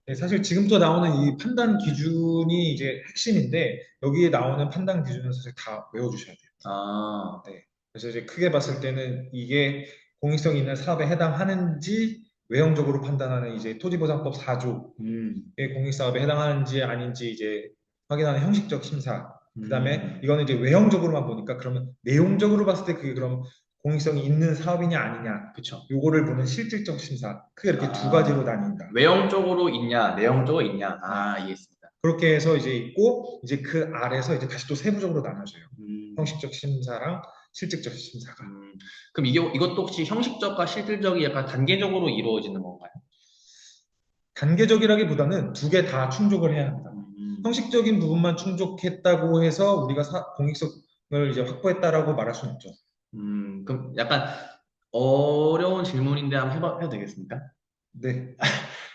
네, 사실 지금부터 나오는 이 판단 기준이 이제 핵심인데 여기에 나오는 판단 기준은 사실 다 외워주셔야 돼요. 아, 네. 그래서 이제 크게 봤을 때는 이게 공익성 있는 사업에 해당하는지 외형적으로 판단하는 이제 토지보장법 4조의 음, 공익사업에 해당하는지 아닌지 이제 확인하는 형식적 심사. 그다음에 음, 이거는 이제 외형적으로만 보니까 그러면 내용적으로 봤을 때 그게 그럼 공익성이 있는 사업이냐 아니냐 그쵸. 요거를 보는 실질적 심사. 크게 이렇게 두 가지로 아, 나뉜다. 외형적으로 있냐, 내용적으로 있냐. 네. 이해했습니다. 그렇게 해서 이제 있고 이제 그 아래서 이제 다시 또 세부적으로 나눠져요. 음. 형식적 심사랑 실질적 심사가. 음, 그럼 이것도 혹시 형식적과 실질적이 약간 단계적으로 이루어지는 건가요? 단계적이라기보다는 두 개 다 충족을 해야 합니다. 음, 형식적인 부분만 충족했다고 해서 우리가 공익성을 이제 확보했다라고 말할 수는 없죠. 그럼 약간 어려운 질문인데 한번 해도 되겠습니까? 네,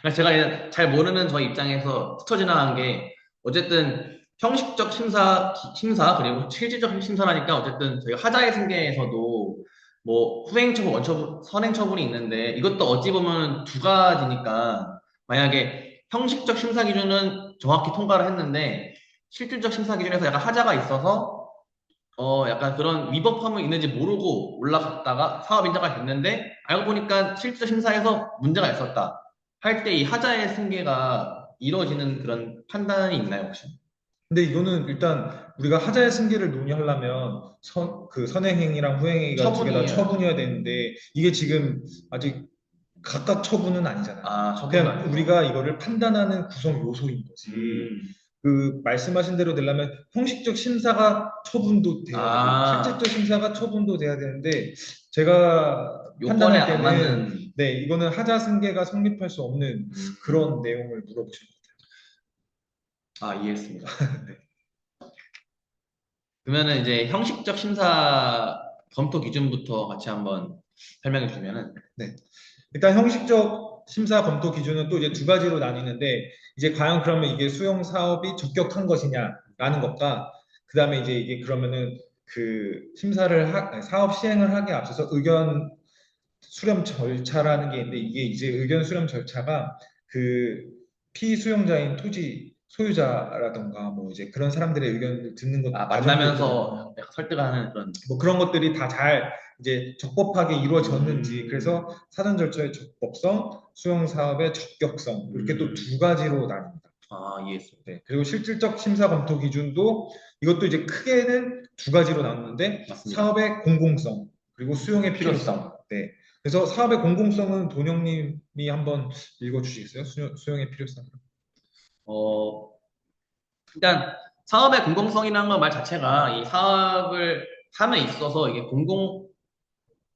그러니까 제가 이제 잘 모르는 저 입장에서 스쳐 지나간 게 어쨌든 형식적 심사 그리고 실질적 심사라니까 어쨌든 저희가 하자의 승계에서도 뭐 후행처분, 원처분, 선행처분이 있는데 이것도 어찌 보면 두 가지니까 만약에 형식적 심사 기준은 정확히 통과를 했는데 실질적 심사 기준에서 약간 하자가 있어서 약간 그런 위법함이 있는지 모르고 올라갔다가 사업 인정이 됐는데 알고 보니까 실질 심사에서 문제가 있었다. 할 때 이 하자의 승계가 이루어지는 그런 판단이 있나요, 혹시? 근데 이거는 일단 우리가 하자의 승계를 논의하려면 그 선행행위랑 후행행위가 두 개 다 처분이에요. 처분이어야 되는데 이게 지금 아직 각각 처분은 아니잖아요. 처분은 그냥 아니고. 우리가 이거를 판단하는 구성 요소인 거지. 음, 그 말씀하신 대로 되려면 형식적 심사가 처분도 돼야 되고 아, 실질적 심사가 처분도 돼야 되는데 제가 요건에 판단할 안 때는 맞는, 네, 이거는 하자 승계가 성립할 수 없는 음, 그런 내용을 물어보신 것 이해했습니다. 같아요. 네. 그러면은 이제 형식적 심사 검토 기준부터 같이 한번 설명해 주면은, 네. 일단 형식적 심사 검토 기준은 또 이제 두 가지로 나뉘는데 이제 과연 그러면 이게 수용 사업이 적격한 것이냐라는 것과 그다음에 이제 이게 그러면은 그 사업 시행을 하기에 앞서서 의견 수렴 절차라는 게 있는데 이게 이제 의견 수렴 절차가 그 피수용자인 토지 소유자라던가 뭐 이제 그런 사람들의 의견을 듣는 것 과정도 있거든요. 만나면서 약간 설득하는 그런, 뭐 그런 것들이 다 잘 이제 적법하게 이루어졌는지 음, 그래서 사전 절차의 적법성, 수용 사업의 적격성 이렇게 또 음, 두 가지로 나뉩니다. 이해했습니다. 네, 그리고 실질적 심사 검토 기준도 이것도 이제 크게는 두 가지로 나누는데 맞습니다. 사업의 공공성 그리고 수용의 필요성. 필요성. 네. 그래서 사업의 공공성은 돈영님이 한번 읽어주시겠어요? 수용의 필요성. 어, 일단 사업의 공공성이라는 말 자체가 이 사업을 함에 있어서 이게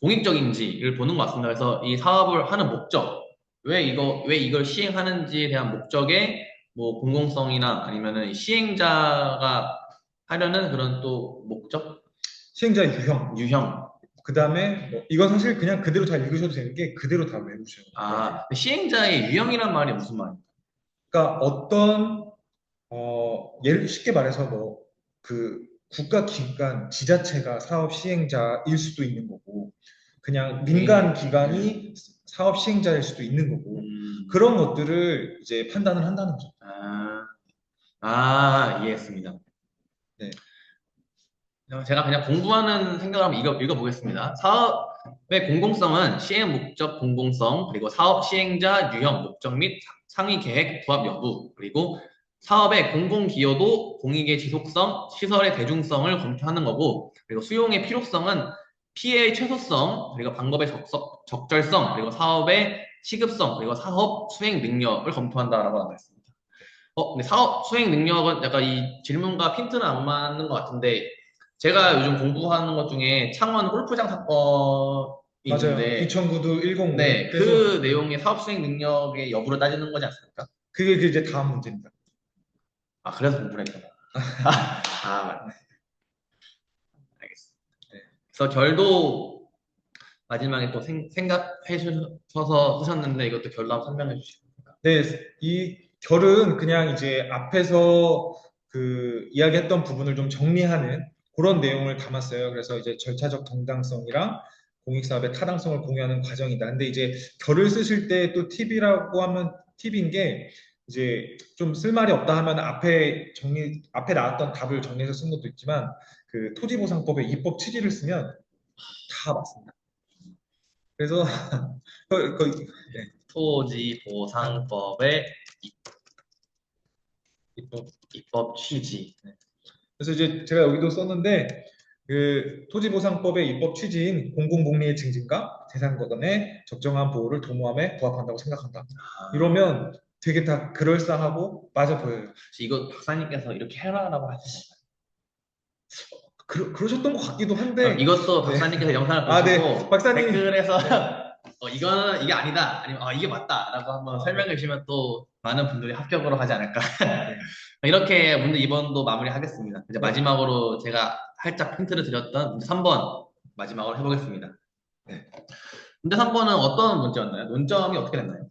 공익적인지를 보는 것 같습니다. 그래서 이 사업을 하는 목적, 왜 이걸 시행하는지에 대한 목적의 뭐 공공성이나 아니면은 이 시행자가 하려는 그런 또 목적, 시행자 유형. 유형. 그 다음에 뭐 이건 사실 그냥 그대로 다 읽으셔도 되는 게 그대로 다 외우셔야 돼요. 시행자의 유형이란 말이 무슨 말입니까? 그러니까 어떤 예를 쉽게 말해서 뭐 그 국가 기관 지자체가 사업 시행자일 수도 있는 거고 그냥 민간 개인, 기관이 사업 시행자일 수도 있는 거고 음, 그런 것들을 이제 판단을 한다는 거죠. 이해했습니다. 네, 제가 그냥 공부하는 생각을 한번 읽어보겠습니다. 사업의 공공성은 시행 목적 공공성, 그리고 사업 시행자 유형, 목적 및 상위 계획 부합 여부, 그리고 사업의 공공 기여도, 공익의 지속성, 시설의 대중성을 검토하는 거고, 그리고 수용의 필요성은 피해의 최소성, 그리고 방법의 적절성, 그리고 사업의 시급성, 그리고 사업 수행 능력을 검토한다라고 나와 있습니다. 근데 사업 수행 능력은 약간 이 질문과 핀트는 안 맞는 것 같은데, 제가 요즘 공부하는 것 중에 창원 골프장 사건이 맞아요. 있는데, 2009도 1050. 네, 그래서 그 내용의 사업 수행 능력의 여부를 따지는 거지 않습니까? 그게 이제 다음 문제입니다. 그래서 공부를 했구나. 맞네. 알겠습니다. 네. 그래서 결도 마지막에 또 생각해 주셔서 쓰셨는데, 이것도 결도 한번 설명해 주시겠습니까? 네, 이 결은 그냥 이제 앞에서 그 이야기했던 부분을 좀 정리하는 그런 내용을 담았어요. 그래서 이제 절차적 정당성이랑 공익사업의 타당성을 공유하는 과정이다. 근데 이제 결을 쓰실 때 또 팁이라고 하면 팁인 게 이제 좀 쓸 말이 없다 하면 앞에 나왔던 답을 정리해서 쓴 것도 있지만 그 토지보상법의 입법 취지를 쓰면 다 맞습니다. 그래서 네, 토지보상법의 입법 입법 취지. 그래서 이제 제가 여기도 썼는데 그 토지보상법의 입법 취지인 공공복리의 증진과 재산권의 적정한 보호를 도모함에 부합한다고 생각한다. 이러면 되게 다 그럴싸하고 맞아 보여요. 이거 박사님께서 이렇게 해라라고 하시나요? 그러셨던 것 같기도 그럼 한데, 이것도 네. 박사님께서 영상을 아, 네. 보시고 박사님, 댓글에서 네. 이거는 이게 아니다 아니면 이게 맞다라고 한번 설명해 주시면 또 많은 분들이 합격으로 하지 않을까. 네. 이렇게 문제 2번도 마무리하겠습니다. 이제 네. 마지막으로 제가 살짝 힌트를 드렸던 문제 3번 마지막으로 해보겠습니다. 네. 문제 3번은 어떤 문제였나요? 논점이 어떻게 됐나요?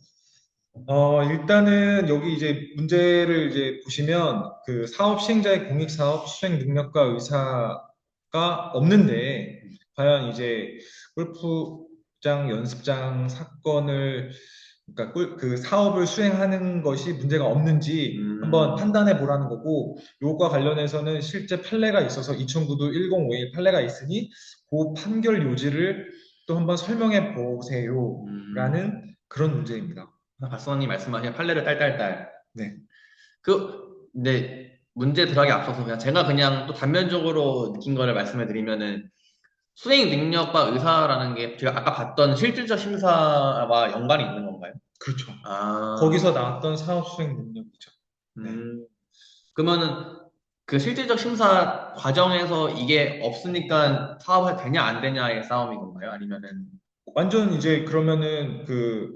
일단은 여기 이제 문제를 이제 보시면 그 사업 시행자의 공익사업 수행 능력과 의사가 없는데 과연 이제 골프장 연습장 사건을 그러니까 그 사업을 수행하는 것이 문제가 없는지 한번 판단해 보라는 거고 요것과 관련해서는 실제 판례가 있어서 2009도 1051 판례가 있으니 그 판결 요지를 또 한번 설명해 보세요라는 그런 문제입니다. 박사님 말씀하신 판례를 딸딸딸. 네. 네, 문제 들어가기 앞서서 제가 그냥 또 단면적으로 느낀 거를 말씀해 드리면은 수행 능력과 의사라는 게 제가 아까 봤던 실질적 심사와 연관이 있는 건가요? 그렇죠. 아, 거기서 나왔던 사업 수행 능력이죠. 네. 그러면은 그 실질적 심사 과정에서 이게 없으니까 사업이 되냐 안 되냐의 싸움인 건가요? 아니면은 완전 이제 그러면은 그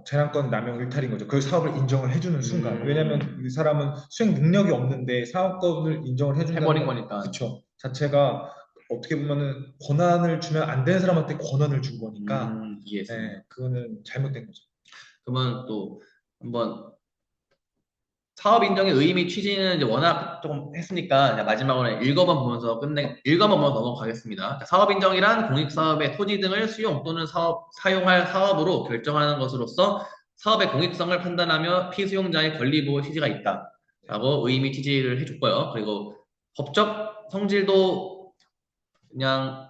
재량권 남용 일탈인 거죠. 그 사업을 인정을 해주는 순간. 왜냐하면 이 사람은 수행 능력이 없는데 사업권을 인정을 해준다는 해버린 건 거니까. 그쵸. 자체가 어떻게 보면은 권한을 주면 안 되는 사람한테 권한을 준 거니까 이해했습니다. 네, 그거는 잘못된 거죠. 그러면 또 한번 사업 인정의 의의 및 취지는 이제 워낙 조금 했으니까 이제 마지막으로 읽어만 보면서 넘어가겠습니다. 사업 인정이란 공익사업의 토지 등을 수용 또는 사용할 사업으로 결정하는 것으로서 사업의 공익성을 판단하며 피수용자의 권리 보호 취지가 있다라고 의의 및 취지를 해줬고요. 그리고 법적 성질도 그냥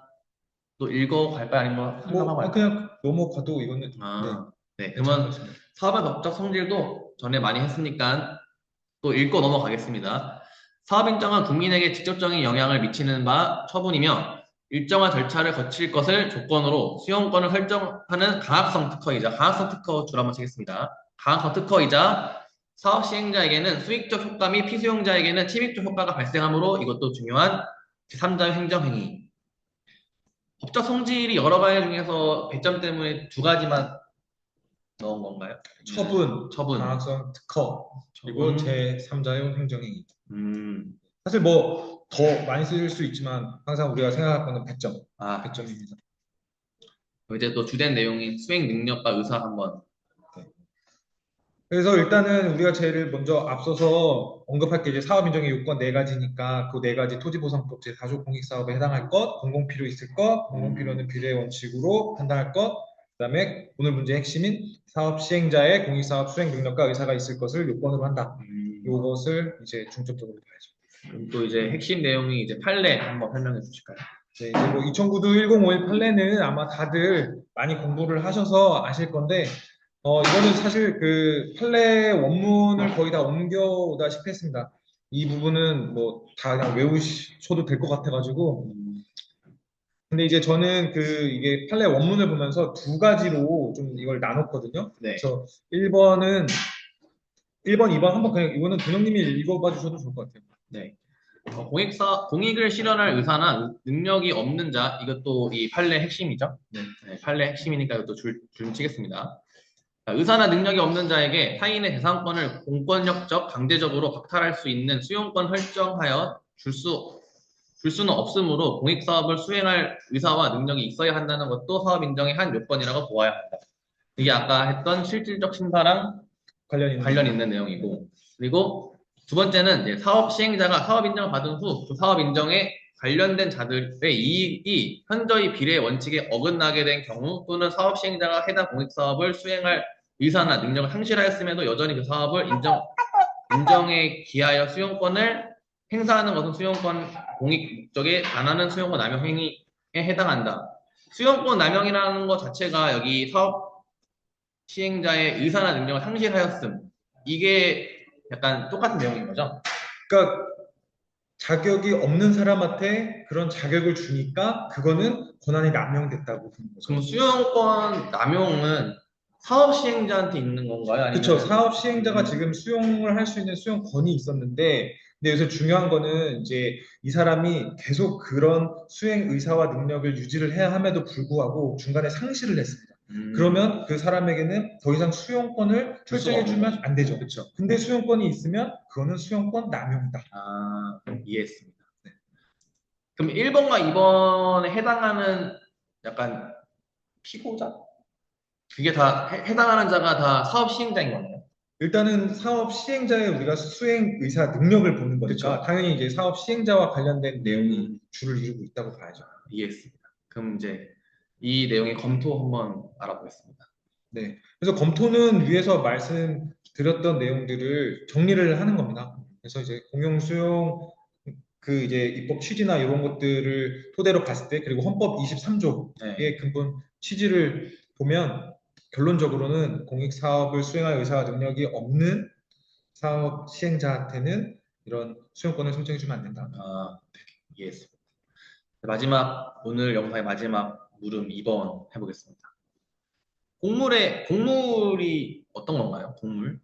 또 읽어갈까요? 아니면 설명하고 갈까요? 그냥 넘어가도 이거는 네. 괜찮은 것 그러면 같습니다. 사업의 법적 성질도 전에 많이 했으니까 또 읽고 넘어가겠습니다. 사업 인정은 국민에게 직접적인 영향을 미치는 바 처분이며 일정한 절차를 거칠 것을 조건으로 수용권을 설정하는 강학성 특허 줄 한번 치겠습니다. 강학성 특허이자 사업 시행자에게는 수익적 효과 및 피수용자에게는 침입적 효과가 발생하므로 이것도 중요한 제3자의 행정행위. 법적 성질이 여러 가지 중에서 배점 때문에 두 가지만 넣은 건가요? 처분, 강학성 특허, 그리고 제3자용 행정행위. 사실 뭐 더 많이 쓰일 수 있지만 항상 우리가 생각하는 배점, 배점입니다. 이제 또 주된 내용인 수행 능력과 의사 한번. 네. 그래서 일단은 우리가 제일 먼저 앞서서 언급할 게 이제 사업 인정의 요건 네 가지니까 그 네 가지 토지보상법 제4조 공익사업에 해당할 것, 공공필요 있을 것, 공공필요는 비례 원칙으로 판단할 것, 그다음에 오늘 문제의 핵심인 사업 시행자의 공익사업 수행 능력과 의사가 있을 것을 요건으로 한다. 이것을 이제 중점적으로 봐야죠. 그럼 또 이제 핵심 내용이 이제 판례 한번 설명해 주실까요? 네, 이제 뭐 2009도 1051 판례는 아마 다들 많이 공부를 하셔서 아실 건데, 이거는 사실 그 판례 원문을 거의 다 옮겨오다시피 했습니다. 이 부분은 뭐 다 그냥 외우셔도 될 것 같아가지고. 근데 이제 저는 그 이게 판례 원문을 보면서 두 가지로 좀 이걸 나눴거든요. 네. 그래서 1번, 2번 한번 그냥 이거는 돈영님이 읽어봐 주셔도 좋을 것 같아요. 네. 공익을 실현할 의사나 능력이 없는 자, 이것도 이 판례 핵심이죠. 네. 네, 판례 핵심이니까 이것도 줄 치겠습니다. 자, 의사나 능력이 없는 자에게 타인의 재산권을 공권력적, 강제적으로 박탈할 수 있는 수용권 설정하여 줄 수는 없으므로 공익사업을 수행할 의사와 능력이 있어야 한다는 것도 사업 인정의 한 요건이라고 보아야 한다. 이게 아까 했던 실질적 심사랑 관련 있는 내용이고, 그리고 두 번째는 이제 사업 시행자가 사업 인정을 받은 후 그 사업 인정에 관련된 자들의 이익이 현저히 비례 원칙에 어긋나게 된 경우 또는 사업 시행자가 해당 공익사업을 수행할 의사나 능력을 상실하였음에도 여전히 그 사업을 인정에 기하여 수용권을 행사하는 것은 수용권 공익 목적에 반하는 수용권 남용 행위에 해당한다. 수용권 남용이라는 것 자체가 여기 사업 시행자의 의사나 능력을 상실하였음. 이게 약간 똑같은 내용인 거죠? 그러니까 자격이 없는 사람한테 그런 자격을 주니까 그거는 권한이 남용됐다고 보는 거죠. 그럼 수용권 남용은 사업 시행자한테 있는 건가요? 아니면 그렇죠. 사업 시행자가 지금 수용을 할 수 있는 수용권이 있었는데, 근데 여기서 중요한 거는 이제 이 사람이 계속 그런 수행 의사와 능력을 유지를 해야 함에도 불구하고 중간에 상실을 했습니다. 그러면 그 사람에게는 더 이상 수용권을 줄 수가 설정해주면 안 되죠. 그렇죠. 근데 수용권이 있으면 그거는 수용권 남용이다. 아, 이해했습니다. 네. 그럼 1번과 2번에 해당하는 약간 피고자? 그게 다 해당하는 자가 다 사업 시행자인 거네요. 일단은 사업 시행자의 우리가 수행 의사 능력을 보는 거니까 그쵸. 당연히 이제 사업 시행자와 관련된 내용이 주를 이루고 있다고 봐야죠. 이해했습니다. 그럼 이제 이 내용의 검토 한번 알아보겠습니다. 네. 그래서 검토는 위에서 말씀드렸던 내용들을 정리를 하는 겁니다. 그래서 이제 공용 수용 그 이제 입법 취지나 이런 것들을 토대로 봤을 때 그리고 헌법 23조의 네. 근본 취지를 보면 결론적으로는 공익 사업을 수행할 의사와 능력이 없는 사업 시행자한테는 이런 수용권을 설정해주면 안 된다. 아, 네. 이해했습니다. 오늘 영상의 마지막 물음 2번 해보겠습니다. 곡물이 어떤 건가요? 곡물?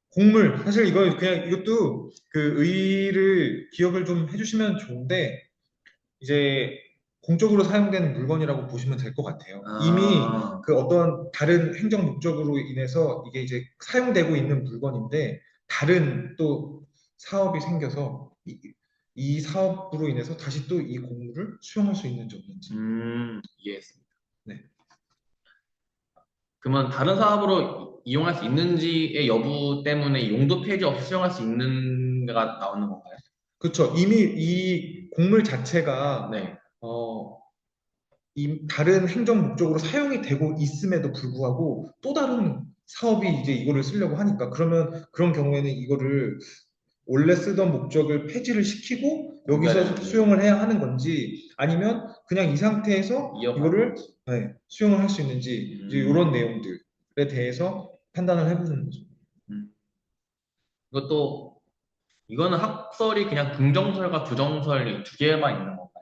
곡물 사실 이거 그냥 이것도 그 의의를 기억을 좀 해주시면 좋은데 이제 공적으로 사용되는 물건이라고 보시면 될 것 같아요. 이미 그 어떤 다른 행정 목적으로 인해서 이게 이제 사용되고 있는 물건인데 다른 또 사업이 생겨서 이 사업으로 인해서 다시 또 이 곡물을 수용할 수 있는지 없는지. 이해했습니다. 네. 그러면 다른 사업으로 이용할 수 있는지의 여부 때문에 용도 폐지 없이 수용할 수 있는가 나오는 건가요? 그렇죠. 이미 이 곡물 자체가 네. 이 다른 행정 목적으로 사용이 되고 있음에도 불구하고 또 다른 사업이 이제 이거를 쓰려고 하니까 그러면 그런 경우에는 이거를 원래 쓰던 목적을 폐지를 시키고 여기서 수용을 해야 하는 건지 아니면 그냥 이 상태에서 이거를 수용을 할 수 있는지 이제 이런 내용들에 대해서 판단을 해보는 거죠. 이거는 학설이 그냥 긍정설과 부정설 이 두 개만 있는 건가요?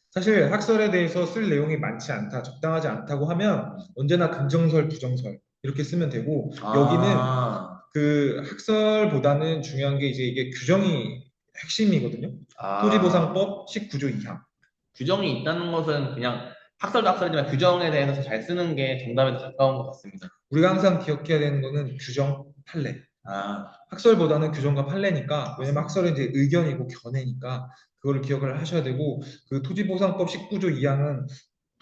사실 학설에 대해서 쓸 내용이 많지 않다, 적당하지 않다고 하면 언제나 긍정설, 부정설 이렇게 쓰면 되고 여기는 그 학설보다는 중요한 게 이제 이게 규정이 핵심이거든요. 토지보상법 19조 2항. 규정이 있다는 것은 그냥 학설도 학설이지만 규정에 대해서 잘 쓰는 게 정답에 더 가까운 것 같습니다. 우리가 항상 기억해야 되는 거는 규정, 판례. 학설보다는 규정과 판례니까 왜냐면 학설은 이제 의견이고 견해니까 그거를 기억을 하셔야 되고 그 토지보상법 19조 2항은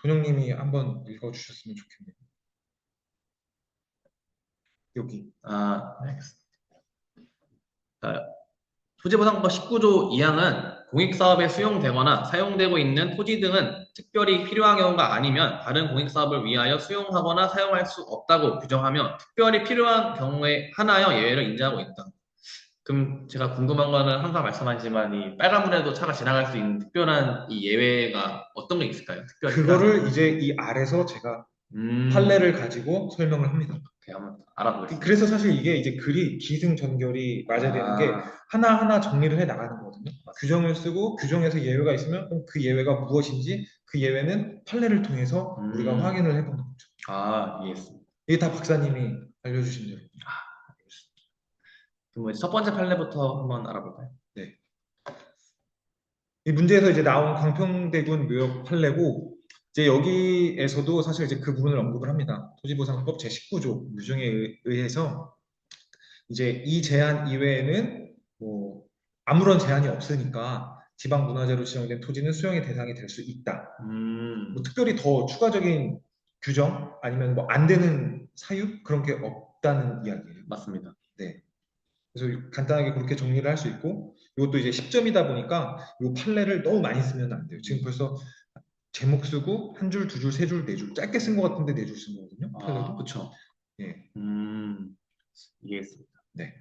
돈영님이 한번 읽어주셨으면 좋겠네요. 여기. 네, 알겠습니다. 토지보상법 19조 2항은 공익사업에 수용되거나 사용되고 있는 토지 등은 특별히 필요한 경우가 아니면 다른 공익사업을 위하여 수용하거나 사용할 수 없다고 규정하며 특별히 필요한 경우에 하나여 예외를 인정하고 있다. 그럼 제가 궁금한 거는 항상 말씀하지만 이 빨간불에도 차가 지나갈 수 있는 특별한 이 예외가 어떤 게 있을까요? 특별히 필요한 그거를 경우. 이제 이 아래서 제가 음, 판례를 가지고 설명을 합니다. 오케이, 한번 알아보겠습니다. 그래서 사실 이게 이제 글이 기승전결이 맞아야 되는 게 하나하나 정리를 해 나가는 거거든요. 규정을 쓰고 규정에서 예외가 있으면 그럼 그 예외가 무엇인지 그 예외는 판례를 통해서 우리가 확인을 해보는 거죠. 이해했습니다. 이게 다 박사님이 알려주신 대로. 그럼 이제 첫 번째 판례부터 한번 알아볼까요? 네. 이 문제에서 이제 나온 광평대군 묘역 판례고 이제 여기에서도 사실 이제 그 부분을 언급을 합니다. 토지보상법 제19조 규정에 의해서 이제 이 제한 이외에는 뭐 아무런 제한이 없으니까 지방문화재로 지정된 토지는 수용의 대상이 될 수 있다. 뭐 특별히 더 추가적인 규정 아니면 뭐 안 되는 사유 그런 게 없다는 이야기예요. 맞습니다. 네. 그래서 간단하게 그렇게 정리를 할 수 있고 이것도 이제 10점이다 보니까 이 판례를 너무 많이 쓰면 안 돼요. 지금 벌써 제목 쓰고 한 줄, 두 줄, 세 줄, 네 줄 짧게 쓴 것 같은데 네 줄 쓴 거거든요. 판례도. 그렇죠. 예. 이해했습니다. 네.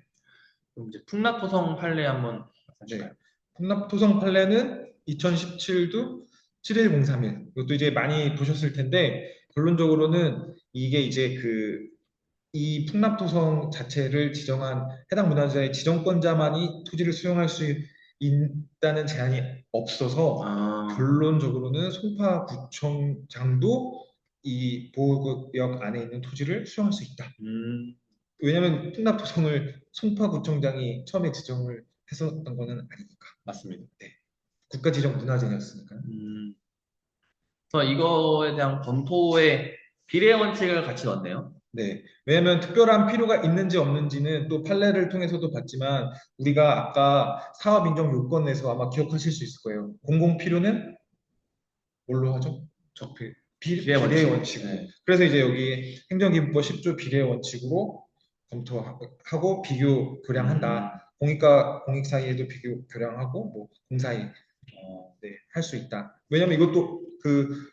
그럼 이제 풍납토성 판례 한번 네. 말씀해 풍납토성 판례는 2017도 71031. 이것도 이제 많이 보셨을 텐데 결론적으로는 이게 이제 이 풍납토성 자체를 지정한 해당 문화재의 지정권자만이 토지를 수용할 수 있다는 제한이 없어서 결론적으로는 송파구청장도 이 보호구역 안에 있는 토지를 수용할 수 있다. 왜냐하면 풍납토성을 송파구청장이 처음에 지정을 했었던 거는 아니니까. 맞습니다. 네. 국가지정 문화재였으니까요. 그래서 이거에 대한 검토에 비례 원칙을 같이 넣었네요. 네. 왜냐하면 특별한 필요가 있는지 없는지는 또 판례를 통해서도 봤지만 우리가 아까 사업 인정 요건에서 아마 기억하실 수 있을 거예요. 공공 필요는 뭘로 하죠? 비례 비례 원칙. 원칙으로. 네. 그래서 이제 여기 행정기본법 10조 비례 원칙으로 검토하고 비교 교량한다. 공익과 공익 사이에도 비교 교량하고 뭐 공사이 네, 할 수 있다. 왜냐면 이것도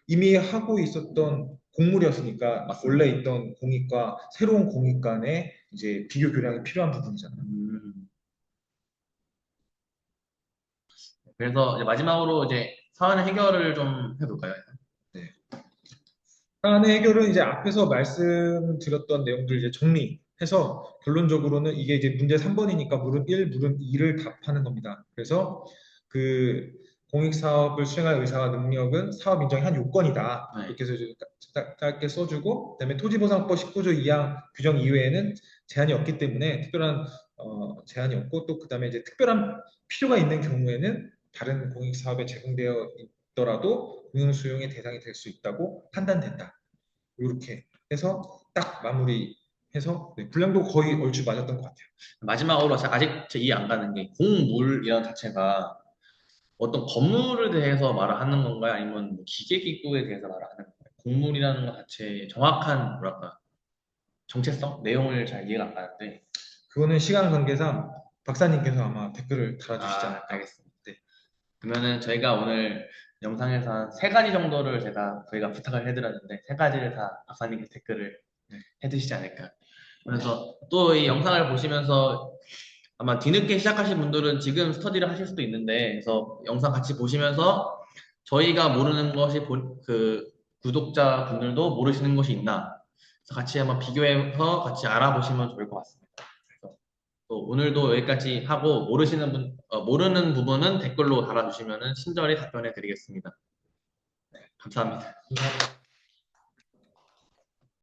이미 하고 있었던 공물이었으니까 원래 있던 공익과 새로운 공익 간의 이제 비교 교량이 필요한 부분이잖아요. 그래서 이제 마지막으로 이제 사안 해결을 좀 해볼까요? 네. 사안의 해결은 이제 앞에서 말씀드렸던 내용들 이제 정리해서 결론적으로는 이게 이제 문제 3번이니까 물음 1, 물음 2를 답하는 겁니다. 그래서 그 공익사업을 수행할 의사와 능력은 사업 인정의 한 요건이다. 네. 이렇게 해서 이제 짧게 써주고 그다음에 토지보상법 19조 2항 규정 이외에는 제한이 없기 때문에 특별한 제한이 없고 또 그다음에 이제 특별한 필요가 있는 경우에는 다른 공익사업에 제공되어 있더라도 공용 수용의 대상이 될 수 있다고 판단된다. 이렇게 해서 딱 마무리해서 네, 분량도 거의 얼추 맞았던 것 같아요. 마지막으로 아직 제 이해 안 가는 게 공물이라는 자체가 어떤 건물에 대해서 말을 하는 건가요? 아니면 뭐 기계기구에 대해서 말을 하는 건가요? 공물이라는 것 자체의 정확한 뭐랄까 정체성? 내용을 잘 이해가 안 가는데 그거는 시간 관계상 박사님께서 아마 댓글을 달아주시지 않을까. 알겠습니다. 네. 그러면은 저희가 오늘 영상에서 한 3가지 정도를 저희가 부탁을 해드렸는데 3가지를 다 박사님께 댓글을 해주시지 않을까. 그래서 또 이 영상을 보시면서 아마 뒤늦게 시작하신 분들은 지금 스터디를 하실 수도 있는데 그래서 영상 같이 보시면서 저희가 모르는 것이 그 구독자분들도 모르시는 것이 있나 그래서 같이 한번 비교해서 같이 알아보시면 좋을 것 같습니다. 그래서 또 오늘도 여기까지 하고 모르는 부분은 댓글로 달아주시면 친절히 답변해 드리겠습니다. 네, 감사합니다. 감사합니다.